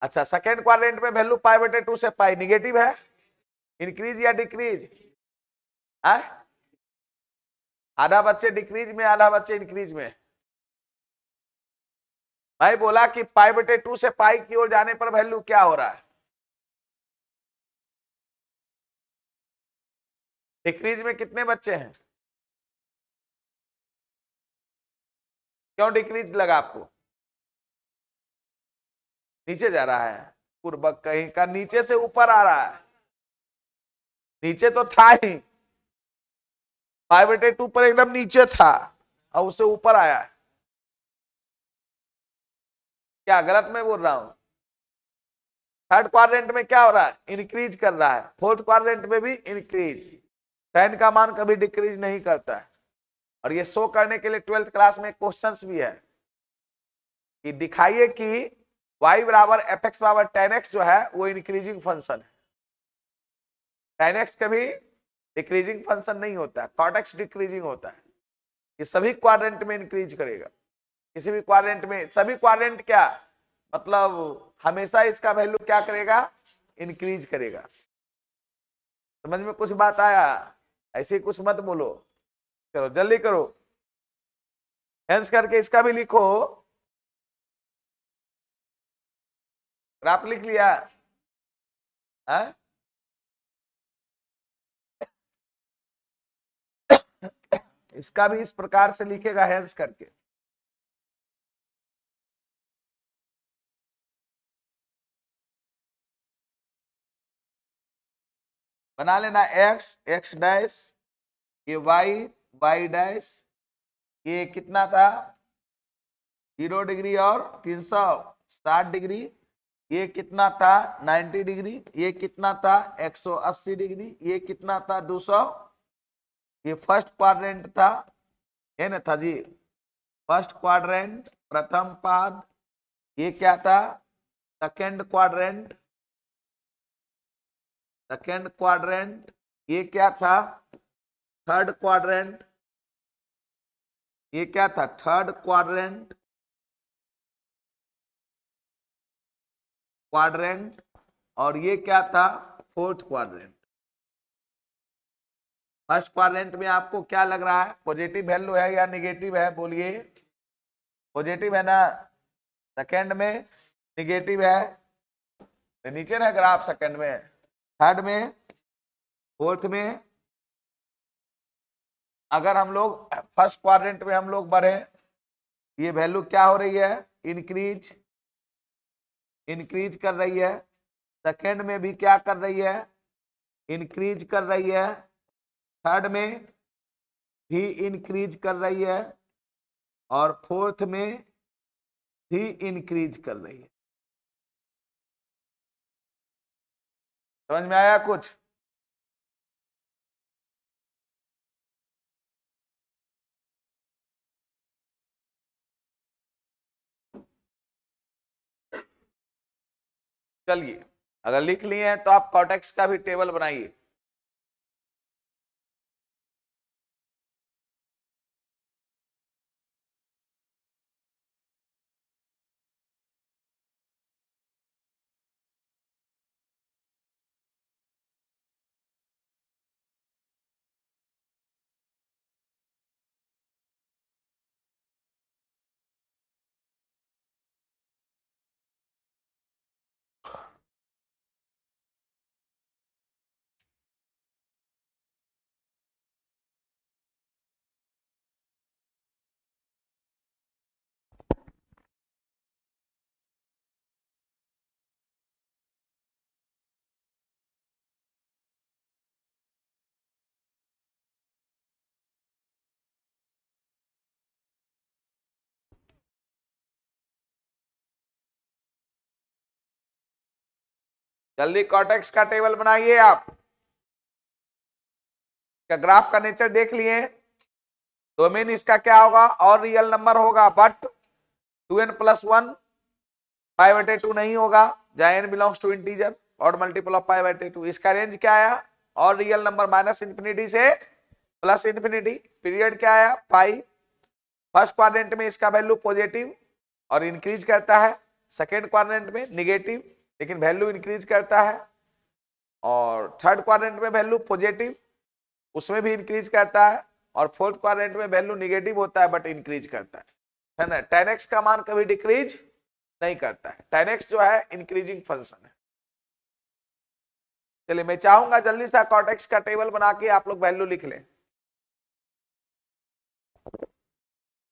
अच्छा, सेकेंड क्वाड्रेंट में वैल्यू π/2 से पाई निगेटिव है, इंक्रीज या डिक्रीज, आधा बच्चे डिक्रीज में, आधा बच्चे इंक्रीज में। भाई बोला कि π/2 से पाई की ओर जाने पर वैल्यू क्या हो रहा है, डिक्रीज में कितने बच्चे हैं, क्यों डिक्रीज लगा आपको, नीचे जा रहा है, पूर्वक कहीं का नीचे से ऊपर आ रहा है, नीचे तो था ही, π/2 पर एकदम नीचे था और उससे ऊपर आया है। क्या गलत मैं बोल रहा हूं? थर्ड क्वाड्रेंट में क्या हो रहा है, इंक्रीज कर रहा है, फोर्थ क्वाड्रेंट में भी इंक्रीज। tan का मान कभी डिक्रीज नहीं करता है। और ये शो करने के लिए 12th क्लास में क्वेश्चंस भी है कि दिखाइए कि y = fx / tan x जो है वो इंक्रीजिंग फंक्शन है। tan x कभी डिक्रीजिंग फंक्शन नहीं होता है, cot x डिक्रीजिंग होता है। ये सभी क्वाड्रेंट में इंक्रीज करेगा, किसी भी क्वाड्रेंट में, सभी क्वाड्रेंट क्या मतलब हमेशा इसका वैल्यू क्या करेगा, इंक्रीज करेगा। समझ में कुछ बात आया? ऐसे ही कुछ मत बोलो, चलो जल्दी करो, हेंस करके इसका भी लिखो। ग्राफ लिख लिया है? इसका भी इस प्रकार से लिखेगा, हेंस करके। बना लेना x, x डैश, ये y, y डैश, ये कितना था 0 डिग्री और 360 डिग्री, ये कितना था 90 डिग्री, ये कितना था 180 डिग्री, ये कितना था 200। ये फर्स्ट क्वाड्रेंट था, ये ना था जी, फर्स्ट क्वाड्रेंट प्रथम पाद। ये क्या था, सेकंड क्वाड्रेंट, सेकंड क्वाड्रेंट। ये क्या था? Third quadrant. ये क्या था? Third quadrant. और ये क्या था? Fourth quadrant. फर्स्ट क्वाड्रेंट में आपको क्या लग रहा है? पॉजिटिव वैल्यू है या निगेटिव है? बोलिए। पॉजिटिव है ना? सेकंड में निगेटिव है, तो नीचे ना ग्राफ सेकंड में, थर्ड में, फोर्थ में। अगर हम लोग फर्स्ट क्वाड्रेंट में हम लोग बढ़े, ये वैल्यू क्या हो रही है? इंक्रीज कर रही है। सेकंड में भी क्या कर रही है? इंक्रीज कर रही है। थर्ड में भी इंक्रीज कर रही है और फोर्थ में भी इंक्रीज कर रही है। समझ में आया कुछ? चलिए, अगर लिख लिए हैं तो आप कॉर्टेक्स का भी टेबल बनाइए। जल्दी कॉर्टेक्स का टेबल बनाइए आप। का ग्राफ का नेचर देख लिए। डोमेन इसका क्या होगा? और रियल नंबर होगा, बट 2n+1 5/2 नहीं होगा, जहां n बिलोंग्स टू इंटीजर और मल्टीपल ऑफ 5/2। इसका रेंज क्या आया? और रियल नंबर -इंफिनिटी से +इंफिनिटी। पीरियड क्या आया? 5। फर्स्ट क्वाड्रेंट में इसका वैल्यू पॉजिटिव और इंक्रीज करता है, सेकेंड क्वाड्रेंट में निगेटिव लेकिन वैल्यू इंक्रीज करता है, और थर्ड क्वाड्रेंट में वैल्यू पॉजिटिव उसमें भी इंक्रीज करता है, और फोर्थ क्वाड्रेंट में वैल्यू निगेटिव होता है बट इंक्रीज करता है ना? 10x का मान कभी डिक्रीज नहीं करता है। 10x जो है इंक्रीजिंग फंक्शन है। चलिए, मैं चाहूंगा जल्दी से कॉर्टेक्स का टेबल बना के आप लोग वैल्यू लिख लें।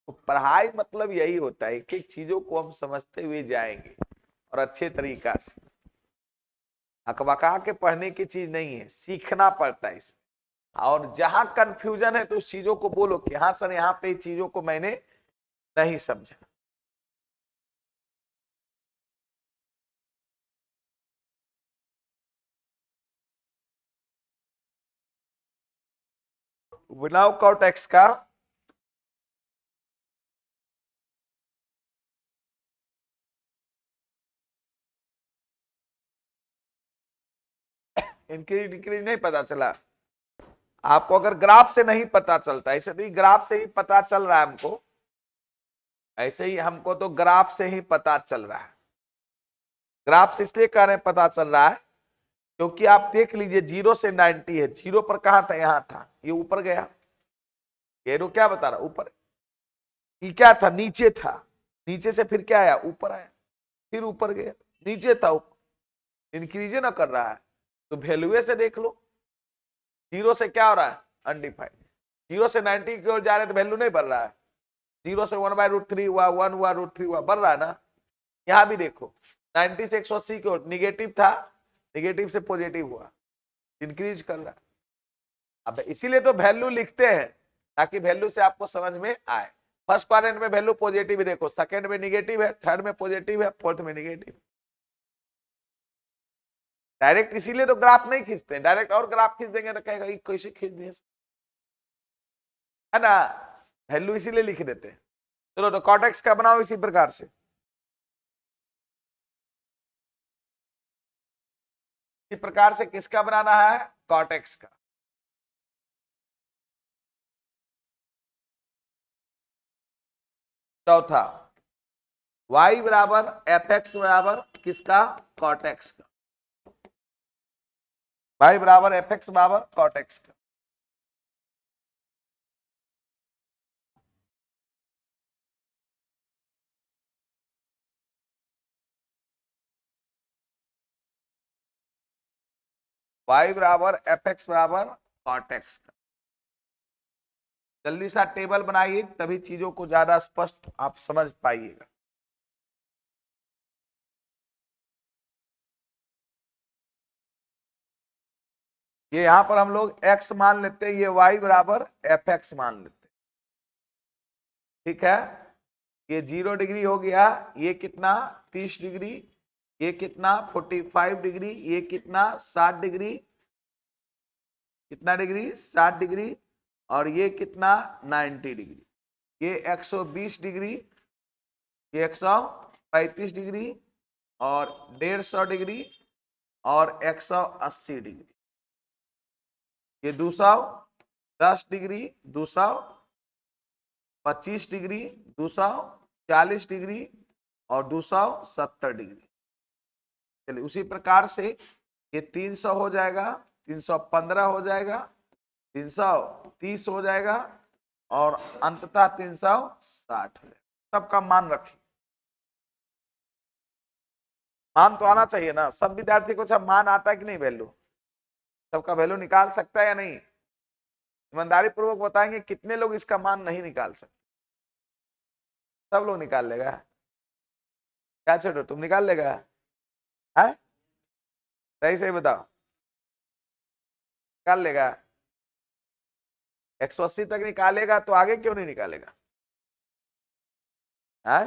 तो पढ़ाई मतलब यही होता है, एक एक चीजों को हम समझते हुए जाएंगे और अच्छे तरीका से। अकबका के पढ़ने की चीज नहीं है, सीखना पड़ता है इसमें। और जहां कंफ्यूजन है तो उस चीजों को बोलो कि हाँ सर यहाँ पे चीजों को मैंने नहीं समझा। बनाओ कॉर्टेक्स का। इंक्रीज डिक्रीज नहीं पता चला आपको? अगर ग्राफ से नहीं पता चलता, ऐसे नहीं, ग्राफ से ही पता चल रहा है हमको, ऐसे ही हमको तो ग्राफ से ही पता चल रहा है। ग्राफ से इसलिए कह रहे हैं पता चल रहा है क्योंकि आप देख लीजिए 0 से 90 है। 0 पर कहां था? यहां था, ये ऊपर गया। एरो क्या बता रहा? ऊपर। ये क्या था? नीचे था। नीचे से फिर क्या आया? ऊपर आया, फिर ऊपर गया, नीचे था, ऊपर। इंक्रीज ना कर रहा है, तो वैल्यू से देख लो। 0 से क्या हो रहा है? अनडिफाइंड। 0 से 90 की ओर जा रहे तो वैल्यू नहीं बढ़ रहा है। 0 से 1/√3 हुआ, 1 हुआ, √3 हुआ, बढ़ रहा है ना? यहां भी देखो 90 से 180 की ओर निगेटिव था, निगेटिव से पॉजिटिव हुआ, इंक्रीज कर रहा है। अब इसीलिए तो वैल्यू लिखते हैं ताकि वैल्यू से आपको समझ में आए। फर्स्ट क्वाड्रेंट में वैल्यू पॉजिटिव है, देखो सेकंड में निगेटिव है, थर्ड में पॉजिटिव है, फोर्थ में निगेटिव। डायरेक्ट इसीलिए तो ग्राफ नहीं खींचते हैं, डायरेक्ट और ग्राफ खींच देंगे तो कहेगा कैसे खींच दिए, है ना? वैल्यू इसीलिए लिख देते हैं। चलो, तो कॉर्टेक्स का बनाओ इसी प्रकार से। इसी प्रकार से किसका बनाना है? कॉर्टेक्स का। चौथा y बराबर एफ एक्स बराबर किसका, कॉट एक्स का, y बराबर एफ एक्स बराबर कॉट एक्स का। y बराबर एफ एक्स बराबर कॉट एक्स का। जल्दी सा टेबल बनाइए, तभी चीजों को ज्यादा स्पष्ट आप समझ पाइएगा। ये यहां पर हम लोग x मान लेते हैं, ये y बराबर एफ एक्स मान लेते हैं, ठीक है। ये 0 डिग्री हो गया, ये कितना 30 डिग्री, ये कितना 45 डिग्री, ये कितना 60 डिग्री, कितना डिग्री 60 डिग्री, और ये कितना 90 डिग्री, ये 120 डिग्री, ये 135 डिग्री, और 150 डिग्री, और 180 डिग्री, ये 210 डिग्री, 225 डिग्री, 240 डिग्री, और 270 डिग्री। चलिए उसी प्रकार से ये 300 हो जाएगा, 315 हो जाएगा, 330 हो जाएगा, और अंततः 360 हो जाएगा। सबका मान रखिए, मान तो आना चाहिए ना, सब विद्यार्थी को सब मान आता है कि नहीं, वैल्यू सबका वैल्यू निकाल सकता है या नहीं, ईमानदारी पूर्वक बताएंगे कितने लोग इसका मान नहीं निकाल सकते। सब लोग निकाल लेगा, क्या छोटो तुम निकाल लेगा, है सही सही बताओ, निकाल लेगा। 180 तक निकालेगा तो आगे क्यों नहीं निकालेगा, है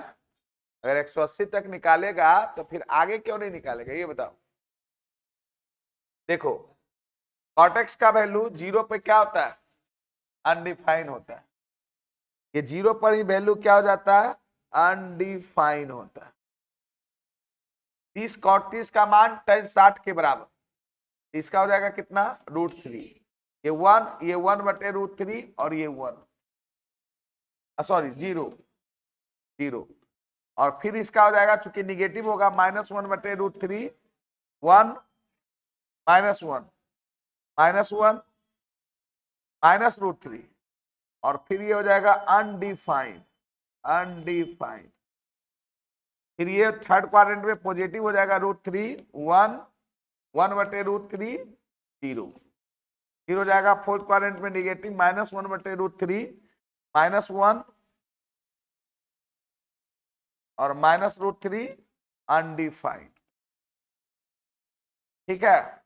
अगर 180 तक निकालेगा तो फिर आगे क्यों नहीं निकालेगा, ये बताओ। देखो कॉटेक्स का वैल्यू 0 पे क्या होता है, अनडिफाइन होता है, ये 0 पर ही वैल्यू क्या हो जाता है, अनडिफाइन होता है। 30 कॉट 30 का मान tan 60 के बराबर, इसका हो जाएगा कितना √3, ये 1, ये 1/√3, और ये 1, सॉरी 0 0, और फिर इसका हो जाएगा, चूंकि निगेटिव होगा, -1/√3, 1 -1 -1 -√3, और फिर ये हो जाएगा अनडिफाइंड, अनडिफाइंड। फिर ये थर्ड क्वाड्रेंट में पॉजिटिव हो जाएगा, √3 1 1/√3 0, फिर हो जाएगा फोर्थ क्वाड्रेंट में निगेटिव, -1/√3 -1 और -√3 अनडिफाइंड, ठीक है।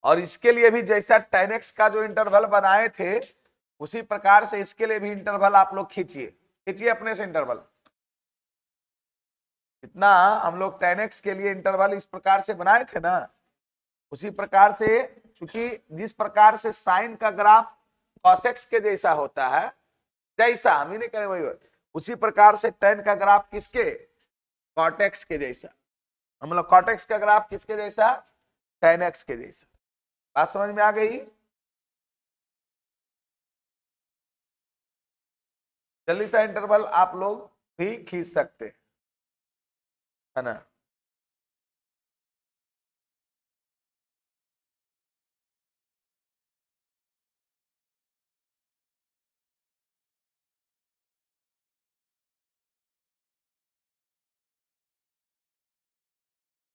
और इसके लिए भी जैसा tan x का जो इंटरवल बनाए थे, उसी प्रकार से इसके लिए भी इंटरवल आप लोग खींचिए, खींचिए अपने से इंटरवल। इतना हम लोग tan x के लिए इंटरवल इस प्रकार से बनाए थे ना, उसी प्रकार से, क्योंकि जिस प्रकार से साइन का ग्राफ cos x के जैसा होता है, जैसा हम ही नहीं करें वही, उसी प्रकार से tan का ग्राफ किसके, cot x के जैसा, हम लोग cot x का ग्राफ किसके जैसा, tan x के जैसा। बात समझ में आ गई, जल्दी सा इंटरवल आप लोग भी खींच सकते है ना।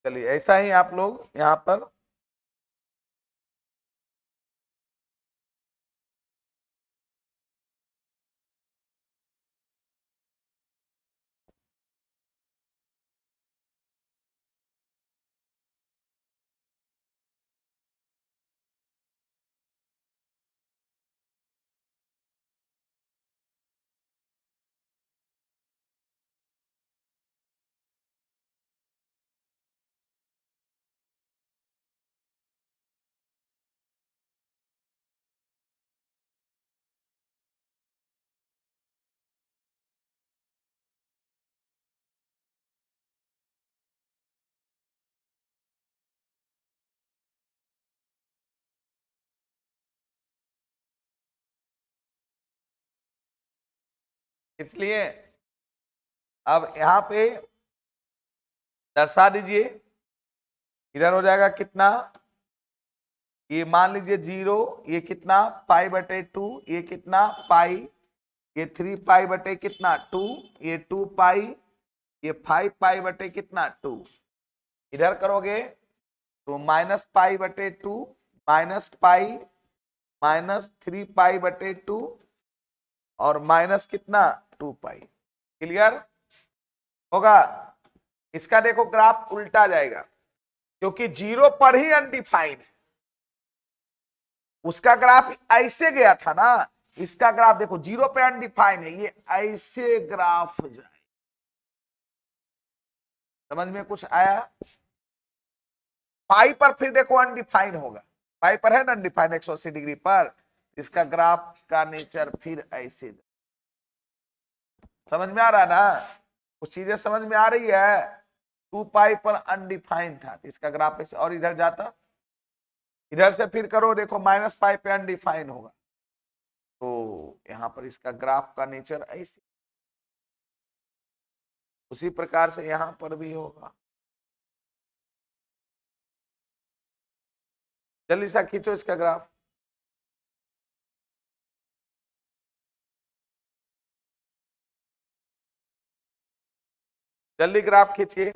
चलिए ऐसा ही आप लोग यहाँ पर इसलिए अब यहां पे दर्शा दीजिए, इधर हो जाएगा कितना, ये मान लीजिए 0, ये कितना π/2, ये कितना पाई, ये 3π कितना 2, ये 2π, ये 5π कितना 2, इधर करोगे तो -π/2 -π -3π/2 और माइनस कितना 2π। क्लियर होगा। इसका देखो ग्राफ उल्टा जाएगा, क्योंकि 0 पर ही अनडिफाइंड है। उसका ग्राफ ऐसे गया था ना, इसका ग्राफ देखो 0 पे अनडिफाइंड है, ये ऐसे ग्राफ जाए। समझ में कुछ आया? पाई पर फिर देखो अनडिफाइंड होगा, पाई पर है ना अनडिफाइंड 180 डिग्री पर, इसका ग्राफ का नेचर फिर ऐसे। समझ में आ रहा है ना? कुछ चीजें समझ में आ रही है। 2π पर अनडिफाइंड था, इसका ग्राफ ऐसे, और इधर जाता, इधर से फिर करो देखो -π पे अनडिफाइंड होगा, तो यहां पर इसका ग्राफ का नेचर ऐसे। उसी प्रकार से यहां पर भी होगा। जल्दी सा खींचो इसका ग्राफ। जल्दी ग्राफ खींचिए।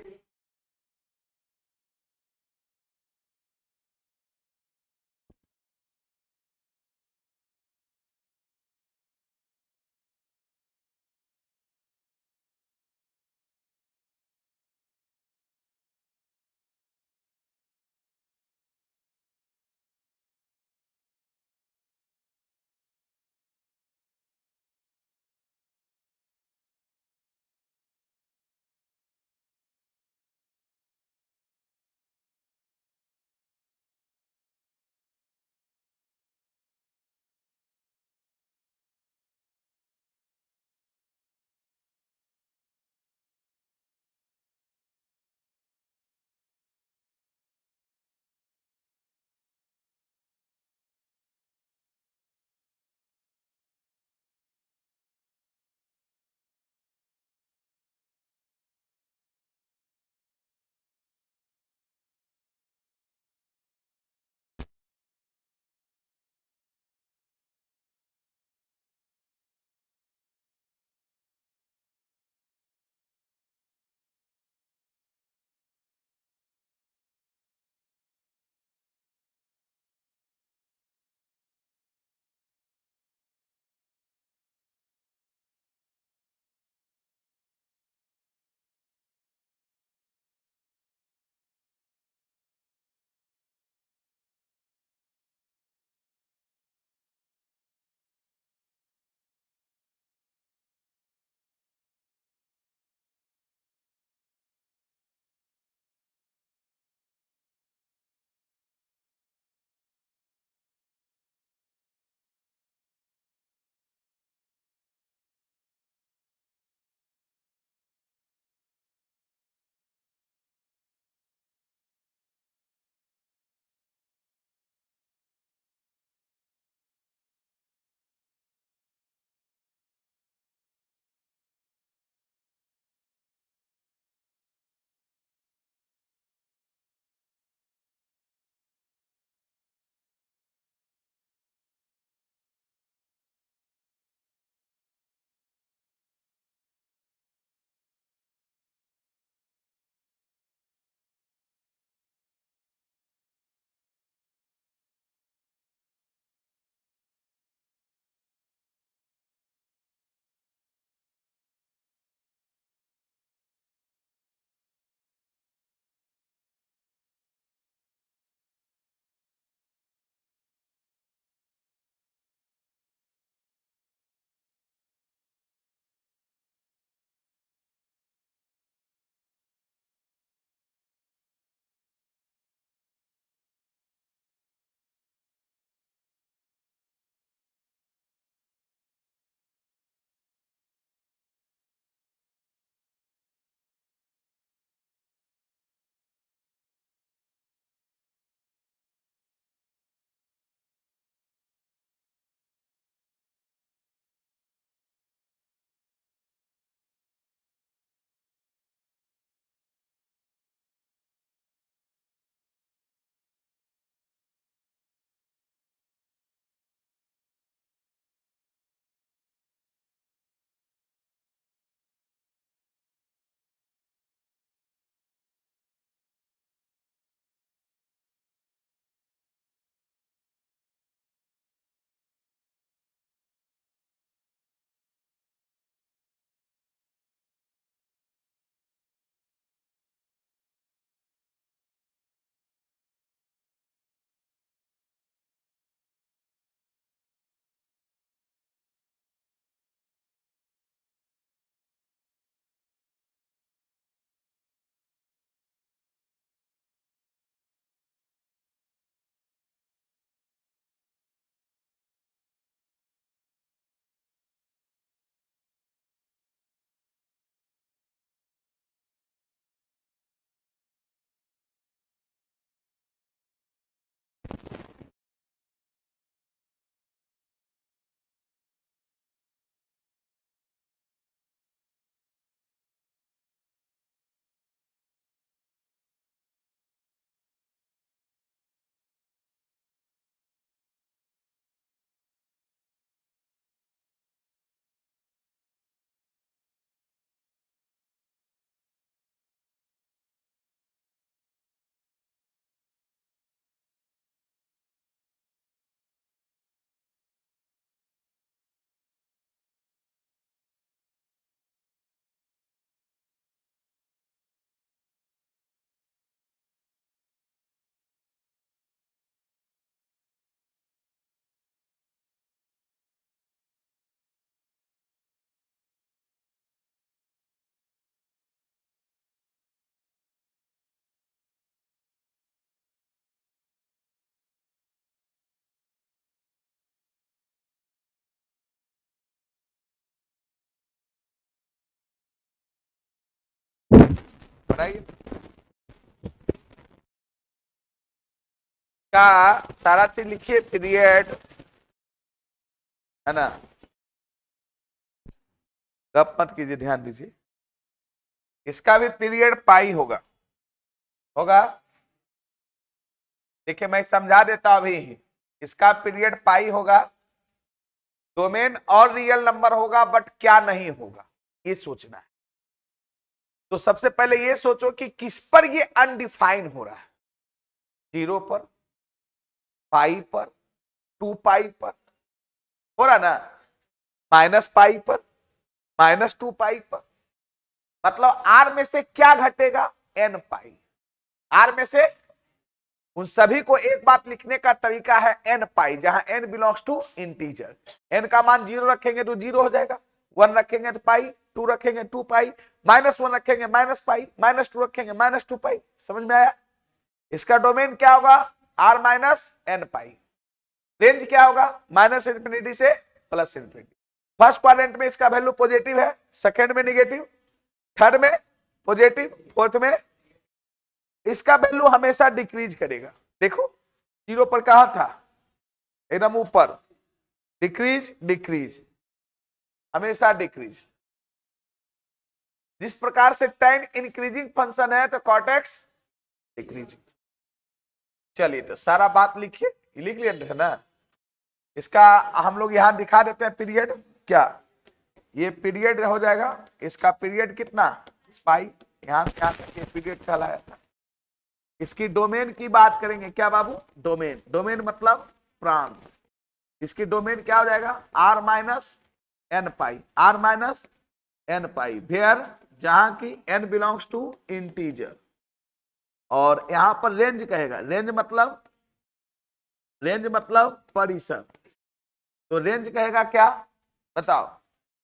बनाइए का सारा चीज लिखिए, पीरियड, है ना, गप मत कीजिए, ध्यान दीजिए। इसका भी पीरियड पाई होगा, होगा। देखिए मैं समझा देता हूं अभी। इसका पीरियड पाई होगा, डोमेन और रियल नंबर होगा, बट क्या नहीं होगा ये सोचना है। तो सबसे पहले ये सोचो कि किस पर ये अनडिफाइन हो रहा है। 0 पर, पाई पर, 2 पाई पर हो रहा ना, माइनस पाई पर, -2 पाई पर। मतलब आर में से क्या घटेगा, एन पाई। आर में से उन सभी को एक बात लिखने का तरीका है एन पाई, जहां n belongs to integer. N का मान 0 रखेंगे तो 0 हो जाएगा, 1 रखेंगे तो पाई, 2 रखेंगे 2 पाई, -1 रखेंगे माइनस पाई, -2 रखेंगे -2 पाई। समझ में आया? इसका डोमेन क्या होगा, R minus n pi. Range क्या होगा, -इंफिनिटी से +इंफिनिटी। फर्स्ट क्वाड्रेंट में इसका वैल्यू पॉजिटिव है, सेकंड में निगेटिव, थर्ड में पॉजिटिव, फोर्थ में इसका वैल्यू हमेशा डिक्रीज करेगा। देखो 0 पर कहा था, एकदम ऊपर, डिक्रीज डिक्रीज, हमेशा डिक्रीज। जिस प्रकार से tan इंक्रीजिंग फंक्शन है तो cot x डिक्रीजिंग। चलिए तो सारा बात लिखिए, लिख लिया है ना। इसका हम लोग यहां दिखा देते हैं पीरियड। क्या ये पीरियड हो जाएगा, इसका पीरियड कितना, पाई। यहां से यहां तक ये पीरियड कहलाया था। इसकी डोमेन की बात करेंगे, क्या बाबू, डोमेन। डोमेन मतलब प्रांत। इसकी डोमेन क्या हो जाएगा, R minus n pi, R minus n pi, where जहां की एन बिलोंग्स टू इंटीजर। और यहां पर रेंज कहेगा, रेंज मतलब परिसर। तो रेंज कहेगा क्या, बताओ।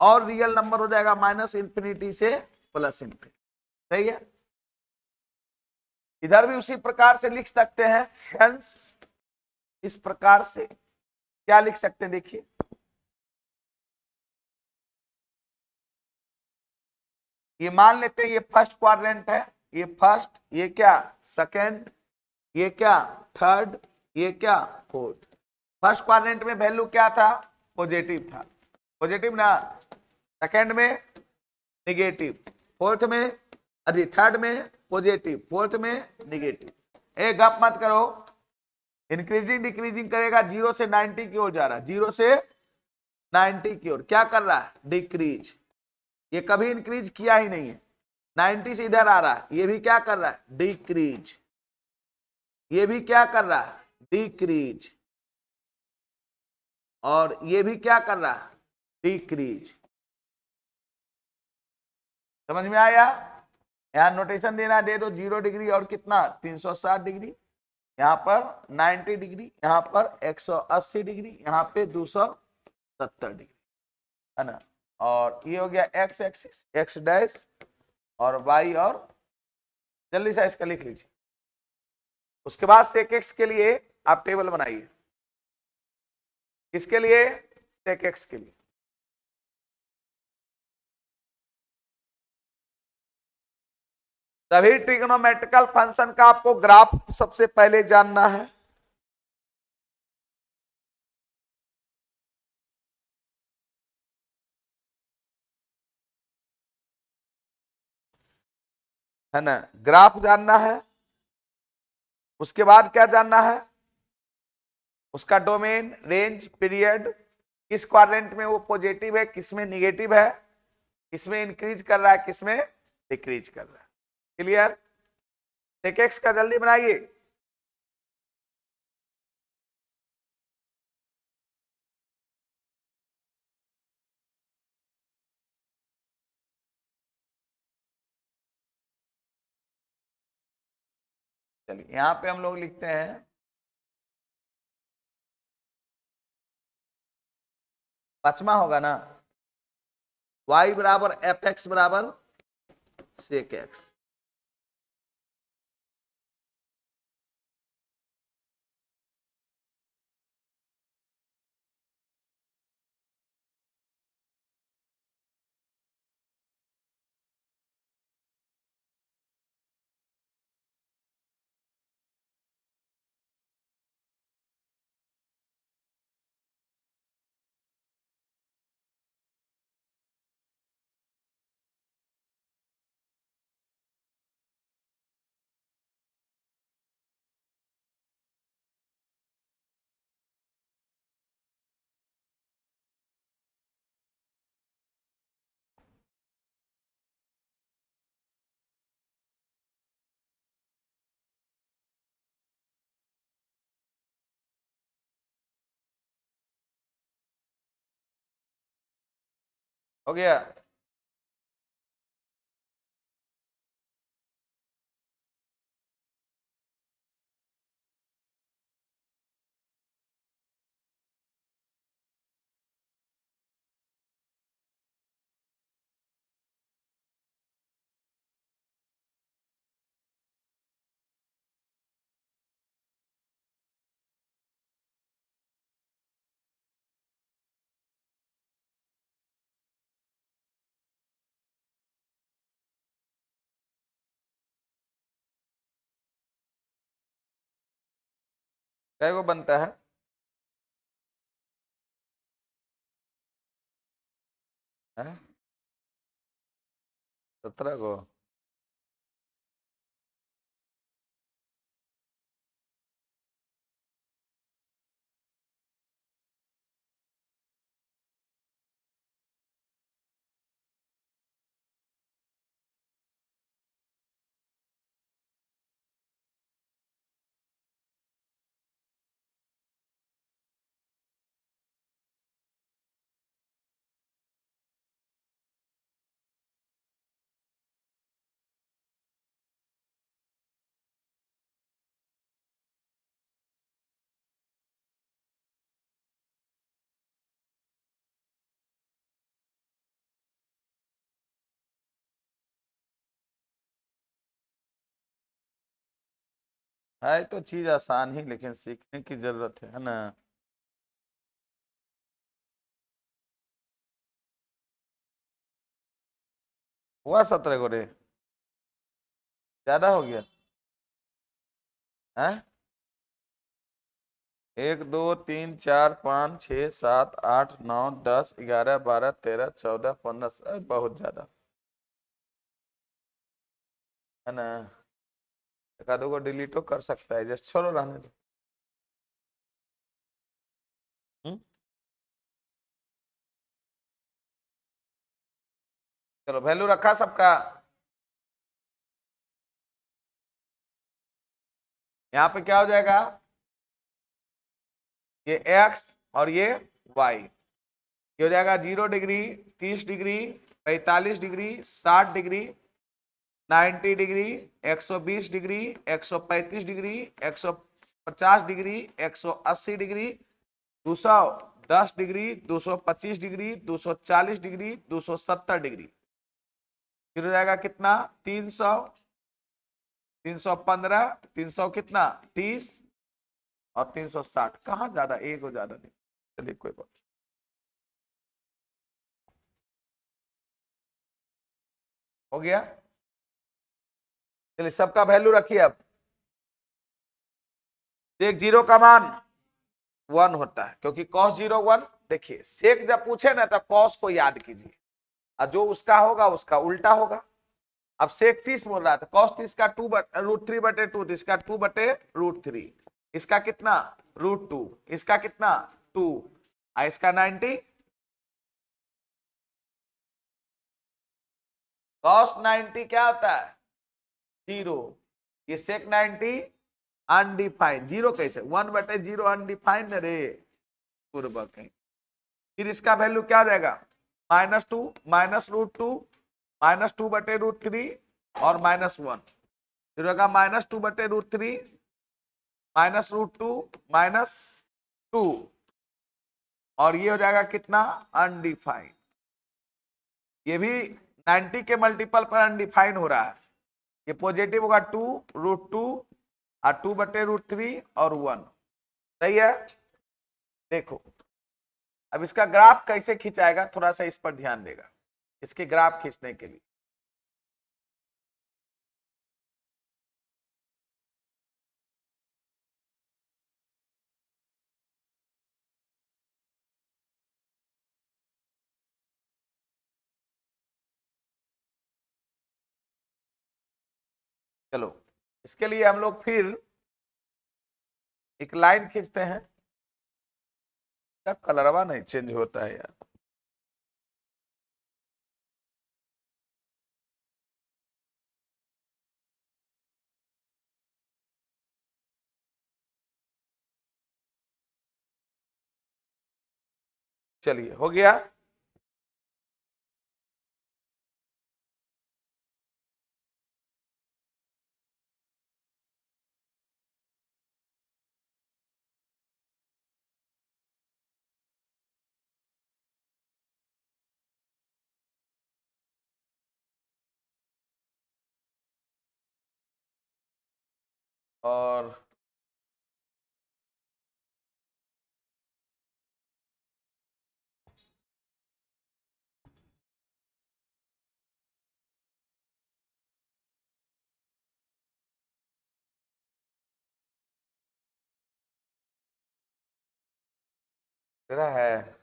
और रियल नंबर हो जाएगा -इंफिनिटी से +इंफिनिटी। सही है। इधर भी उसी प्रकार से लिख सकते हैं, हेंस इस प्रकार से क्या लिख सकते हैं, देखिए ये मान लेते हैं ये फर्स्ट क्वाड्रेंट है, ये फर्स्ट, ये क्या सेकंड, ये क्या थर्ड, ये क्या फोर्थ। फर्स्ट क्वाड्रेंट में वैल्यू क्या था, पॉजिटिव था, पॉजिटिव ना। सेकंड में निगेटिव, फोर्थ में, अरे थर्ड में पॉजिटिव, फोर्थ में निगेटिव। एक गप मत करो, इंक्रीजिंग डिक्रीजिंग करेगा, 0 से 90 की ओर जा रहा है, 0 से 90 की ओर क्या कर रहा है, डिक्रीज। ये कभी इंक्रीज किया ही नहीं है, 90 से इधर आ रहा है, ये भी क्या कर रहा है, डिक्रीज। ये भी क्या कर रहा है, डिक्रीज। और ये भी क्या कर रहा है, डिक्रीज। समझ में आया? यहां नोटेशन देना, दे दो 0 डिग्री और कितना 360 डिग्री, यहां पर 90 डिग्री, यहां पर 180 डिग्री, यहां पे 270 डिग्री, है ना। और ये हो गया एक्स एक्सिस, एक्स डैश, और वाई, और जल्दी से इसका लिख लीजिए। उसके बाद सेक एक्स के लिए आप टेबल बनाइए। किसके लिए, सेक एक्स के लिए। सभी ट्रिग्नोमेट्रिकल फंक्शन का आपको ग्राफ सबसे पहले जानना है ना, ग्राफ जानना है। उसके बाद क्या जानना है, उसका डोमेन, रेंज, पीरियड, किस क्वाड्रेंट में वो पॉजिटिव है, किसमें निगेटिव है, किसमें इंक्रीज कर रहा है, किसमें डिक्रीज कर रहा है। क्लियर? सेक एक्स का जल्दी बनाइए। चलिए यहां पे हम लोग लिखते हैं, पांचवा होगा ना, y बराबर एफ एक्स बराबर सेक एक्स। हो गया। क्या वो बनता है? हैं? 17 को। है तो चीज आसान ही, लेकिन सीखने की जरूरत है ना। हुआ 17 को रे? ज्यादा हो गया? है? 1 2 3 4 5 6 7 8 9 10 11 12 13 14 15 बहुत ज्यादा है ना। एक आधो को डिलीट तो कर सकता है, जस्ट छोड़ो रहने दो। हम्म? चलो वैल्यू रखा सबका। यहाँ पे क्या हो जाएगा? ये x और ये y, ये हो जाएगा 0 degree, 30 degree, 45 degree, 60 degree, 90 degree, 120 degree, 135 degree, 150 degree, 180 degree, 210 degree, 225 degree, 240 degree, 270 degree. फिर हो जाएगा कितना? 300, 315, 300 कितना 30 और 360। कहाँ ज्यादा, एक हो ज्यादा नहीं। चलिए कोई बात। हो गया। चलिए सबका वैल्यू रखिए अब। सेक 0 का मान 1 होता है, क्योंकि cos 0 1। देखिए सेक जब पूछे ना तब cos को याद कीजिए, और जो उसका होगा उसका उल्टा होगा। अब सेक 30 बोल रहा था, cos 30 का √3/2, इसका 2/√3, इसका कितना √2, इसका कितना 2, इसका 90। cos 90 क्या होता है? 0। ये सेक 90 अनडिफाइंड। 0 कैसे? 1/0 अनडिफाइंड रे पूर्वक है। फिर इसका वैल्यू क्या जाएगा? -2, -√2, -2/√3 और -1। फिर होगा -2/√3, -√2, -2, और ये हो जाएगा कितना अनडिफाइंड। ये भी 90 के मल्टीपल पर अनडिफाइंड हो रहा है। ये पॉजिटिव होगा 2√2 और 2/√3 और 1। सही है। देखो अब इसका ग्राफ कैसे खिंचाएगा, थोड़ा सा इस पर ध्यान देगा। इसके ग्राफ खींचने के लिए चलो, इसके लिए हम लोग फिर एक लाइन खींचते हैं। क्या कलरवा नहीं चेंज होता है यार। चलिए हो गया। और तेरा है।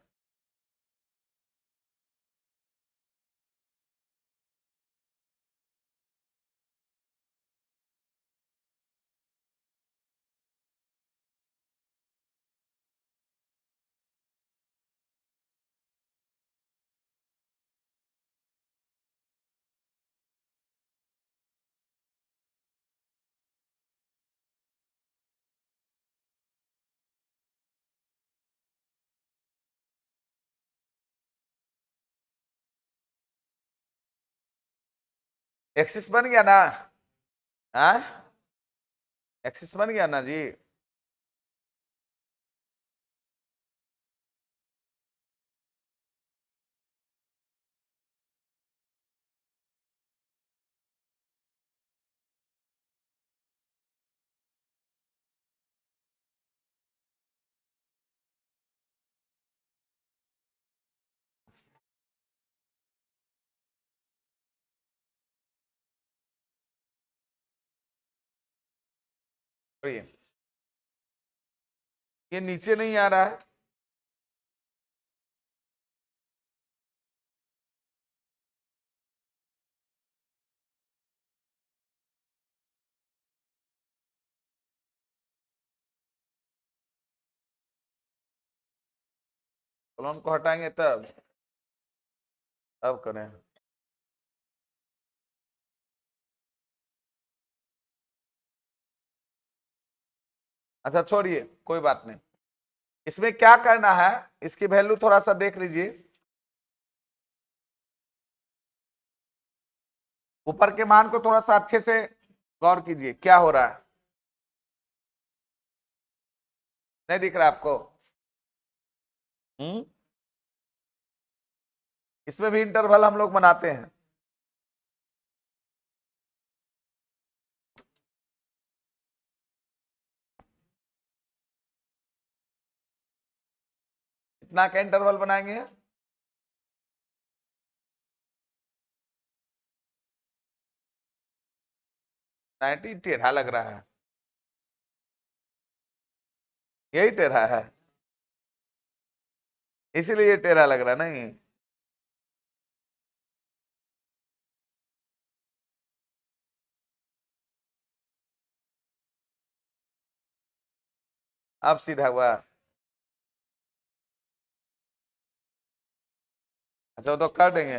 एक्सिस बन गया ना? हाँ, एक्सिस बन गया ना जी? ये नीचे नहीं आ रहा है। कॉलम को हटाएंगे तब, अब करें। अच्छा छोड़िए, कोई बात नहीं। इसमें क्या करना है, इसकी वैल्यू थोड़ा सा देख लीजिए। ऊपर के मान को थोड़ा सा अच्छे से गौर कीजिए, क्या हो रहा है। नहीं दिख रहा आपको? हम्म, इसमें भी इंटरवल हम लोग बनाते हैं। इतना का इंटरवल बनाएंगे। 90 टेढ़ा लग रहा है, यही टेढ़ा है, इसीलिए ये टेढ़ा लग रहा है। नहीं, अब सीधा हुआ। अच्छा वो तो कर देंगे।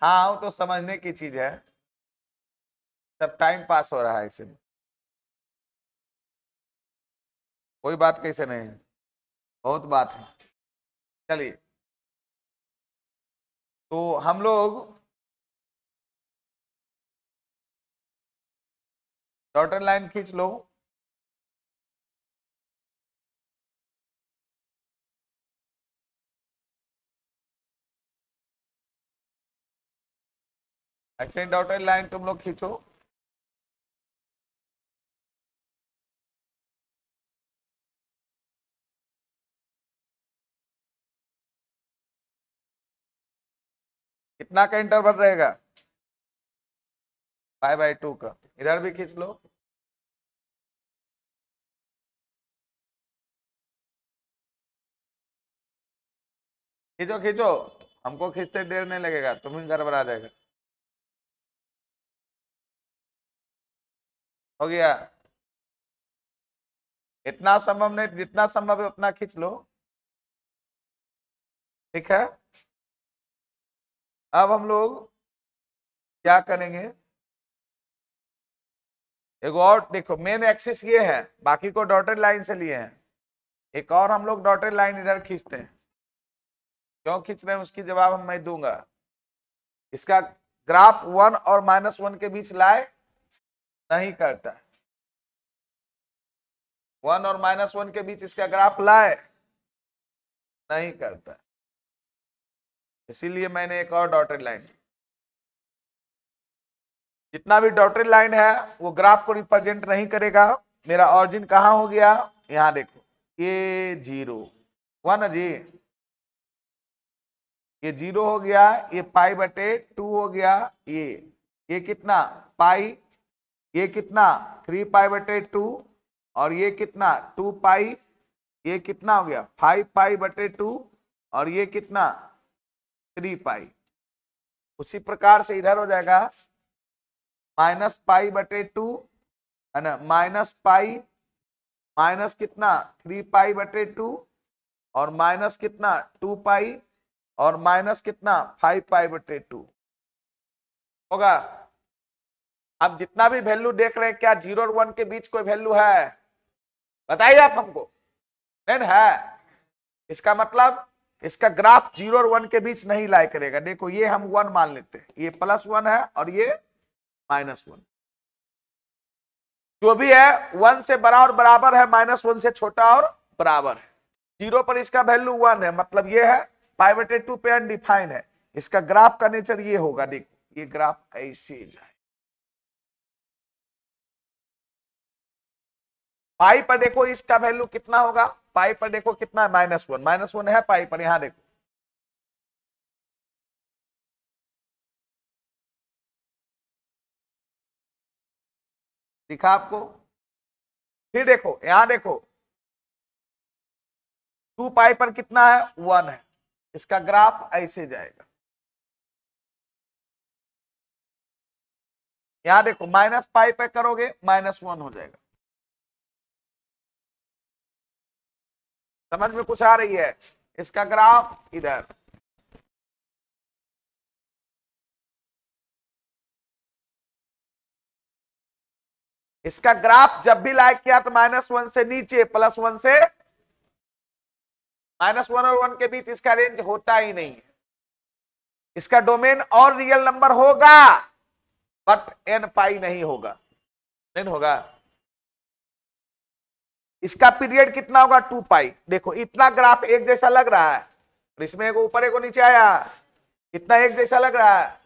हाँ वो तो समझने की चीज है, सब टाइम पास हो रहा है इसमें, कोई बात कैसे नहीं है, बहुत बात है। चलिए, तो हम लोग डॉटेड लाइन खींच लो। ऐसे डॉटेड लाइन तुम लोग खींचो। कितना का इंटरवल रहेगा? 5/2 का। इधर भी खींच लो। खींचो खींचो, हमको खींचते देर नहीं लगेगा, तुम ही गड़बड़ा जाएगा। हो गया? इतना संभव नहीं, जितना संभव है उतना खींच लो। ठीक है, अब हम लोग क्या करेंगे, एक और देखो, मेन एक्सिस ये है, बाकी को डॉटेड लाइन से लिए हैं। एक और हम लोग डॉटेड लाइन इधर खींचते हैं। क्यों खींच रहे हैं उसकी जवाब हम मैं दूंगा। इसका ग्राफ 1 और -1 के बीच लाए नहीं करता है। 1 और -1 के बीच इसका ग्राफ लाए नहीं करता है। इसीलिए मैंने एक और डॉटेड लाइन। जितना भी डॉटेड लाइन है वो ग्राफ को रिप्रेजेंट नहीं करेगा। मेरा ऑरिजिन कहाँ हो गया, यहां देखो, ये 0 हुआ ना जी, ये 0 हो गया, ये पाई बटे 2 हो गया, ये कितना पाई, ये कितना 3 पाई बटे 2, और ये कितना 2 पाई, ये कितना हो गया 5 पाई बटे 2, और ये कितना 3 पाई। उसी प्रकार से इधर हो जाएगा माइनस पाई बटे 2 है ना, माइनस पाई, माइनस कितना 3 पाई बटे 2, और माइनस कितना 2 पाई, और माइनस कितना 5 पाई बटे 2 होगा। अब जितना भी वैल्यू देख रहे हैं, क्या 0 और 1 के बीच कोई वैल्यू है, बताइए आप हमको। नहीं है, इसका मतलब इसका ग्राफ 0 और 1 के बीच नहीं लाई करेगा। देखो ये हम 1 मान लेते हैं, ये +1 है और ये -1, जो भी है 1 से बड़ा और बराबर है, -1 से छोटा और बराबर है। 0 पर इसका वैल्यू 1 है, मतलब ये है π/2 पे अनडिफाइंड है। इसका ग्राफ का नेचर ये होगा, देखो ये ग्राफ ऐसे जाए। पाई पर देखो इसका वैल्यू कितना होगा, पाई पर देखो कितना है -1 है पाई पर, यहां देखो दिखा आपको। फिर देखो यहां देखो 2 पाई पर कितना है 1 है, इसका ग्राफ ऐसे जाएगा। यहां देखो -पाई पे करोगे -1 हो जाएगा। समझ में कुछ आ रही है, इसका ग्राफ इधर। इसका ग्राफ जब भी लाइक किया तो -1 से नीचे, +1 से, -1 और 1 के बीच इसका रेंज होता ही नहीं है। इसका डोमेन और रियल नंबर होगा बट n पाई नहीं होगा, नहीं होगा। इसका पीरियड कितना होगा 2 पाई। देखो इतना ग्राफ एक जैसा लग रहा है, इसमें एक ऊपर एक नीचे आया, इतना एक जैसा लग रहा है।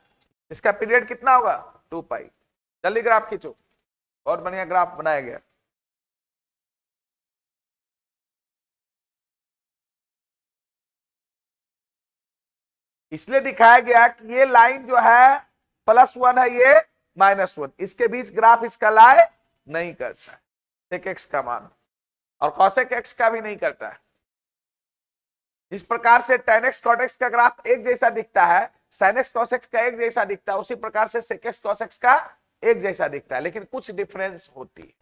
इसका पीरियड कितना होगा 2 पाई। जल्दी ग्राफ खींचो, बहुत बढ़िया ग्राफ बनाया गया। इसलिए दिखाया गया कि ये लाइन जो है +1 है, ये -1, इसके बीच ग्राफ इसका लाए नहीं करता है, sec x का मान, और cosec x का भी नहीं करता है। इस प्रकार से tan x cot x का ग्राफ एक जैसा दिखता है, sin x cos x का एक जैसा दिखता है, उसी प्रकार से sec x cos x का एक जैसा दिखता है, लेकिन कुछ डिफरेंस होती है।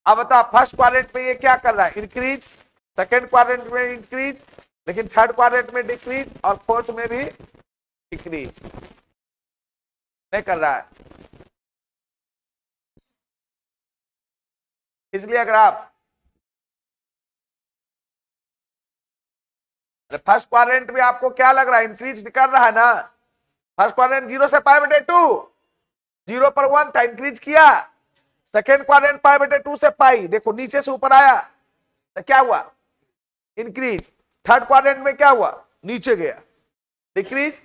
अब बताओ फर्स्ट क्वाड्रेंट में ये क्या कर रहा है, इंक्रीज, सेकेंड क्वाड्रेंट में इंक्रीज, लेकिन थर्ड क्वाड्रेंट में डिक्रीज, और फोर्थ में भी डिक्रीज नहीं कर रहा है। इसलिए अगर आप फर्स्ट क्वाड्रेंट में आपको क्या लग रहा है, इंक्रीज कर रहा है ना, फर्स्ट क्वाड्रेंट 0 से π/2, 0 पर 1 था, इंक्रीज किया। सेकेंड क्वाड्रेंट π/2 से पाई, देखो नीचे से ऊपर आया तो क्या हुआ, इंक्रीज। थर्ड क्वाड्रेंट में क्या हुआ, नीचे गया, डिक्रीज।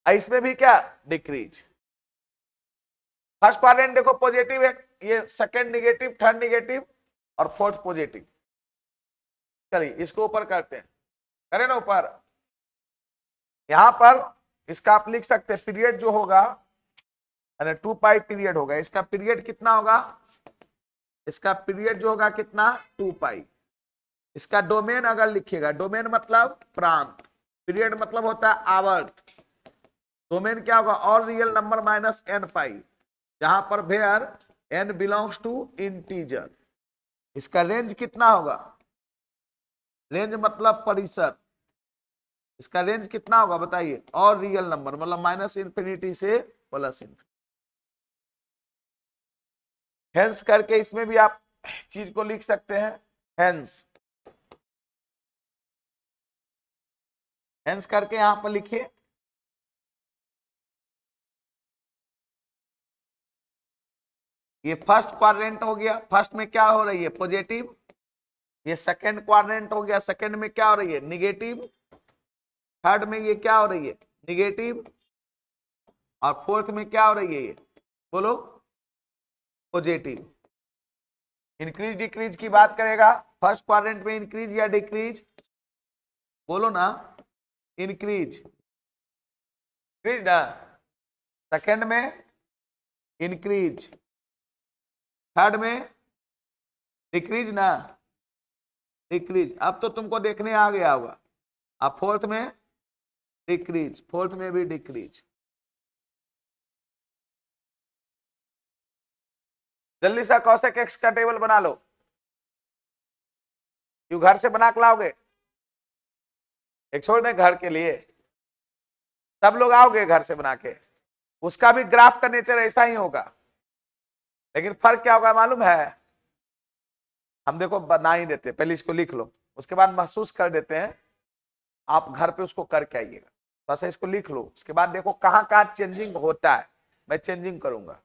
इसमें भी क्या, डिक्रीज। फर्स्ट क्वाड्रेंट देखो पॉजिटिव है, ये सेकेंड निगेटिव, थर्ड निगेटिव, और फोर्थ पॉजिटिव। चलिए इसको ऊपर करते हैं, करें ना ऊपर। यहां पर इसका आप लिख सकते हैं पीरियड जो होगा 2 पाई पीरियड होगा। इसका पीरियड कितना होगा, इसका पीरियड जो होगा कितना 2 पाई। इसका डोमेन अगर लिखिएगा, डोमेन मतलब प्रांत, पीरियड मतलब होता है आवर्त, डोमेन क्या होगा और रियल नंबर -n पाई, जहां पर where n belongs to integer. इसका रेंज कितना होगा, रेंज मतलब परिसर, इसका रेंज कितना होगा बताइए, और रियल नंबर मतलब -∞ से +∞। हेंस करके इसमें भी आप चीज को लिख सकते हैं, हेंस, हेंस करके यहां पर लिखिए। ये फर्स्ट क्वाड्रेंट हो गया, फर्स्ट में क्या हो रही है पॉजिटिव। ये सेकंड क्वाड्रेंट हो गया, सेकंड में क्या हो रही है निगेटिव। थर्ड में ये क्या हो रही है, निगेटिव, और फोर्थ में क्या हो रही है ये, बोलो, पॉजिटिव। इंक्रीज डिक्रीज की बात करेगा, फर्स्ट क्वाड्रेंट में इंक्रीज या डिक्रीज, बोलो ना, इंक्रीज, इंक्रीज ना, सेकंड में इंक्रीज, थर्ड में डिक्रीज ना, डिक्रीज। अब तो तुमको देखने आ गया होगा। अब फोर्थ में डिक्रीज, फोर्थ में भी डिक्रीज। जल्दी सा कौशिक एक्स का टेबल बना लो, क्यों घर से बना के लाओगे, एक छोड़ दे घर के लिए, सब लोग आओगे घर से बना के, उसका भी ग्राफ का नेचर ऐसा ही होगा, लेकिन फर्क क्या होगा मालूम है, हम देखो बना ही देते, पहले इसको लिख लो, उसके बाद महसूस कर देते हैं, आप घर पे उसको करके आइएगा। बस इसको लिख लो, उसके बाद देखो कहाँ कहाँ चेंजिंग होता है, मैं चेंजिंग करूंगा।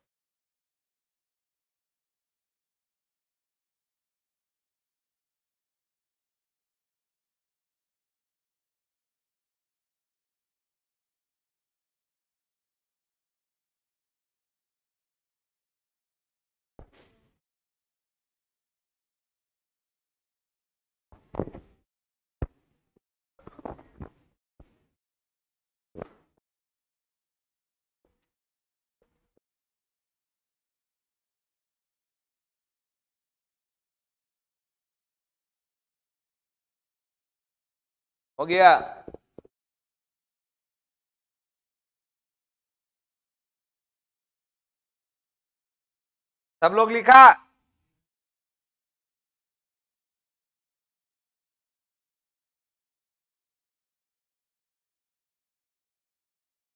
हो गया, सब लोग लिखा,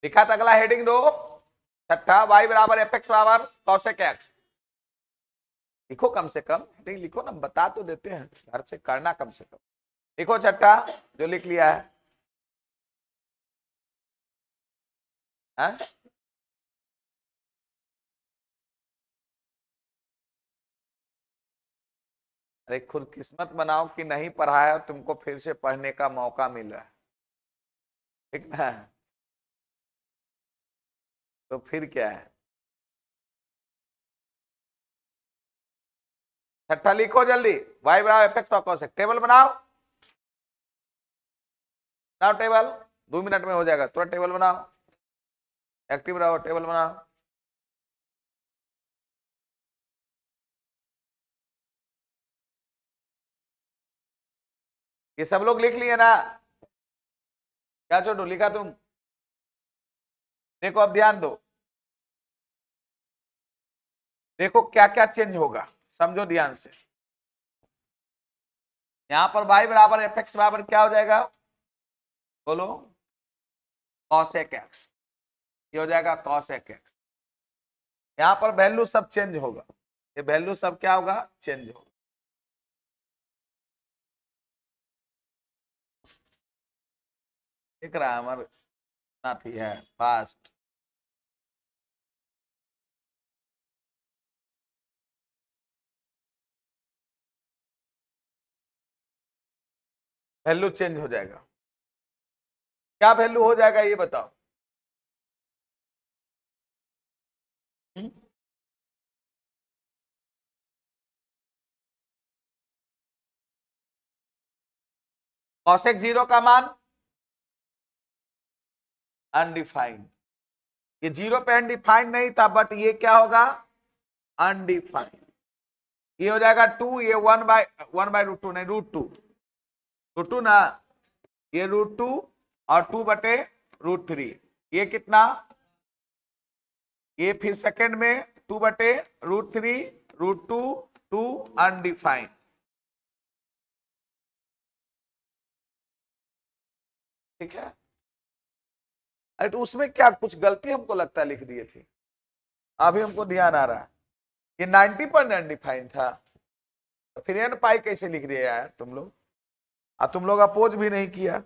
लिखा था, अगला हेडिंग दो, छठा, y बराबर एफ एक्स बराबर कौशिक एक्स, लिखो कम से कम, हेडिंग लिखो ना, बता तो देते हैं, घर से करना कम से कम, लिखो छठा जो लिख लिया है, है? अरे खुद किस्मत बनाओ कि नहीं पढ़ाया, तुमको फिर से पढ़ने का मौका मिल रहा है, ठीक ना, तो फिर क्या है, छठा लिखो जल्दी, y बराबर एफ एक्स कौशिक, टेबल बनाओ, बनाओ टेबल, 2 मिनट में हो जाएगा, तुरंत टेबल बनाओ, एक्टिव रहो, टेबल बनाओ। ये सब लोग लिख लिए ना, क्या छोटू लिखा तुम, देखो अब ध्यान दो, देखो क्या क्या चेंज होगा, समझो ध्यान से, यहां पर y बराबर एफ एक्स बराबर क्या हो जाएगा, बोलो, कॉसेक एक्स, ये हो जाएगा कॉसेक एक्स, यहां पर वैल्यू सब चेंज होगा, ये वैल्यू सब क्या होगा, चेंज होगा, दिख रहा है हमारे साथी है फास्ट, वैल्यू चेंज हो जाएगा, क्या वैल्यू हो जाएगा ये बताओ, कॉसेक जीरो का मान अनडिफाइंड, ये जीरो पे अनडिफाइंड नहीं था, बट ये क्या होगा, अनडिफाइंड, ये हो जाएगा 2, ये 1/√2 नहीं, √2 ना, ये √2 और 2/√3, ये कितना, ये फिर सेकंड में 2/√3, √2, 2 अनडिफाइंड, ठीक है। अरे तो उसमें क्या कुछ गलती हमको लगता है लिख दिए थे, अभी हमको ध्यान आ रहा है, ये 90 पर अनडिफाइंड था, तो फिर एन पाई कैसे लिख दिया यार तुम लोग, अब तुम लोग अपोज भी नहीं किया,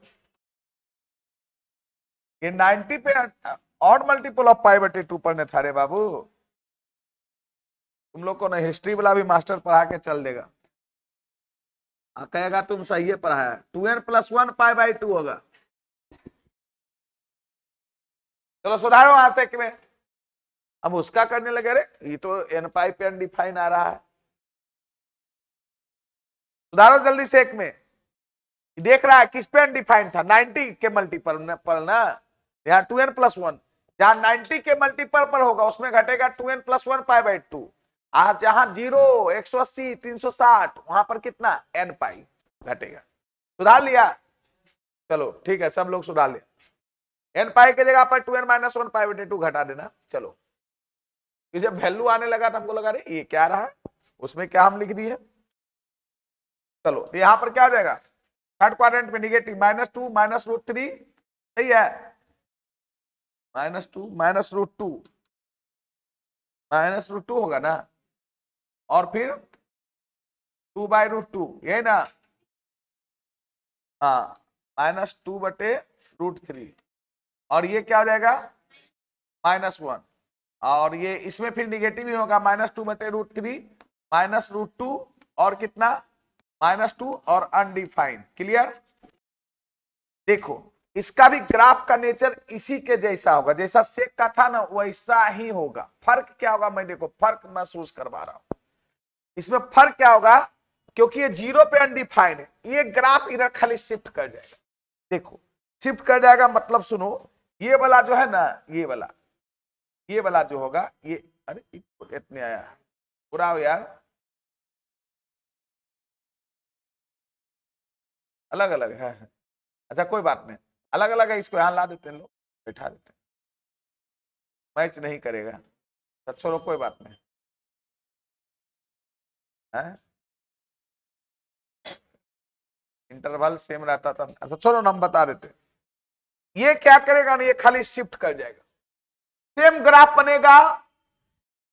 ये 90 पे ऑड मल्टीपल ऑफ π/2 पर था रे बाबू, तुम लोग को ना हिस्ट्री वाला भी मास्टर पढ़ा के चल देगा, कहेगा तुम सही है पढ़ाया, 2n + 1 π/2 होगा, चलो सुधारो वहां से में। अब उसका करने लगे, रे ये तो एन पाई पे अनडिफाइन आ रहा है। सुधारो जल्दी से एक में। देख रहा है किस पे अनडिफाइंड था, 90 के मल्टीपल पर ना, यहाँ 2n+1, जहां 90 के मल्टीपल पर होगा उसमें घटेगा 2n+1 π/2। आज जहां 0, 180, 360 वहां पर कितना n पाई घटेगा। सुधार लिया, चलो ठीक है, सब लोग सुधार लिया। n पाई की जगह पर 2n-1 π/2 घटा देना। चलो इसे वैल्यू आने लगा तो हमको लगा रे ये क्या रहा है, उसमें क्या हम लिख दिए। चलो तो यहां पर क्या हो जाएगा, थर्ड क्वाड्रेंट में निगेटिव -2 -√3, सही है, -2 -√2 -√2 होगा ना, और फिर 2/√2 ये ना, हाँ -2/√3, और ये क्या हो जाएगा -1, और ये इसमें फिर निगेटिव ही होगा, -2/√3 -√2 और कितना -2 और अनडिफाइंड। क्लियर। देखो इसका भी ग्राफ का नेचर इसी के जैसा होगा, जैसा सेक का था ना वैसा ही होगा। फर्क क्या होगा, मैं देखो फर्क महसूस करवा रहा हूं। इसमें फर्क क्या होगा, क्योंकि ये 0 पे अनडिफाइंड है, ये ग्राफ इधर खाली शिफ्ट कर जाएगा। देखो शिफ्ट कर जाएगा मतलब सुनो, ये वाला जो है ना, ये वाला जो होगा ये, अरे इतने आया पूरा हो यार, अलग अलग है। अच्छा कोई बात नहीं, अलग अलग है, इसको यहां ला देते हैं, लोग बैठा देते हैं, मैच नहीं करेगा तो चलो कोई बात नहीं है, इंटरवल सेम रहता था। अच्छा चलो हम बता देते, ये क्या करेगा ना, ये खाली शिफ्ट कर जाएगा, सेम ग्राफ बनेगा,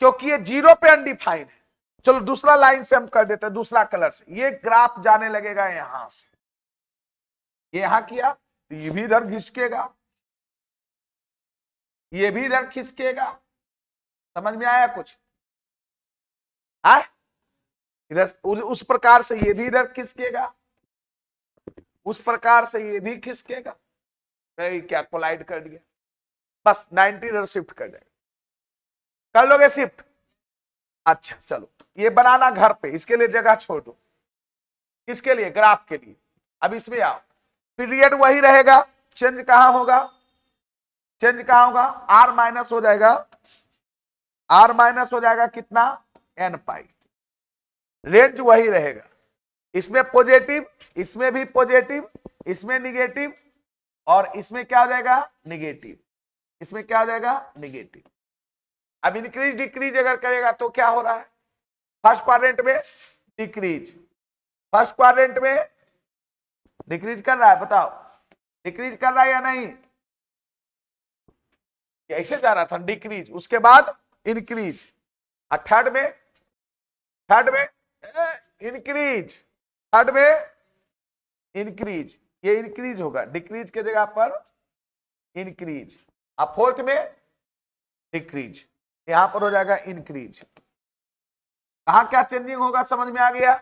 क्योंकि ये 0 पे अनडिफाइंड है। चलो दूसरा लाइन से हम कर देते हैं, दूसरा कलर से, ये ग्राफ जाने लगेगा यहां से, ये यहां किया तो ये भी इधर घिसकेगा, ये भी इधर खिसकेगा। समझ में आया कुछ, इधर उस प्रकार से ये भी इधर खिसकेगा, उस प्रकार से ये भी खिसकेगा, क्या कोलाइड कर दिया, बस 90 इधर शिफ्ट कर जाएगा। कर लोगे शिफ्ट, अच्छा चलो ये बनाना घर पे, इसके लिए जगह छोड़ दो, किसके लिए, ग्राफ के लिए। अब इसमें आओ, पीरियड वही रहेगा, चेंज कहां होगा, चेंज कहां होगा, आर माइनस हो जाएगा, आर माइनस हो जाएगा कितना n पाई, रेंज वही रहेगा, इसमें पॉजिटिव, इसमें भी पॉजिटिव, इसमें निगेटिव, और इसमें क्या हो जाएगा निगेटिव, इसमें क्या हो जाएगा निगेटिव। अब इंक्रीज डिक्रीज अगर करेगा तो क्या हो रहा है, फर्स्ट क्वाड्रेंट में डिक्रीज, फर्स्ट क्वाड्रेंट में डिक्रीज कर रहा है, बताओ डिक्रीज कर रहा है या नहीं, ऐसे जा रहा था डिक्रीज, उसके बाद इंक्रीज, और थर्ड में इंक्रीज, थर्ड में इंक्रीज, ये इंक्रीज होगा, डिक्रीज के जगह पर इंक्रीज, और फोर्थ में डिक्रीज, यहां पर हो जाएगा इंक्रीज। कहां क्या चेंजिंग होगा समझ में आ गया।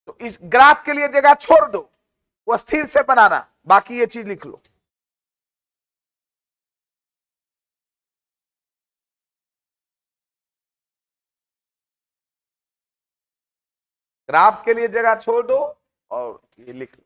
तो इस ग्राफ के लिए जगह छोड़ दो, वो स्थिर से बनाना, बाकी ये चीज लिख लो। ग्राफ के लिए जगह छोड़ दो और ये लिख लो।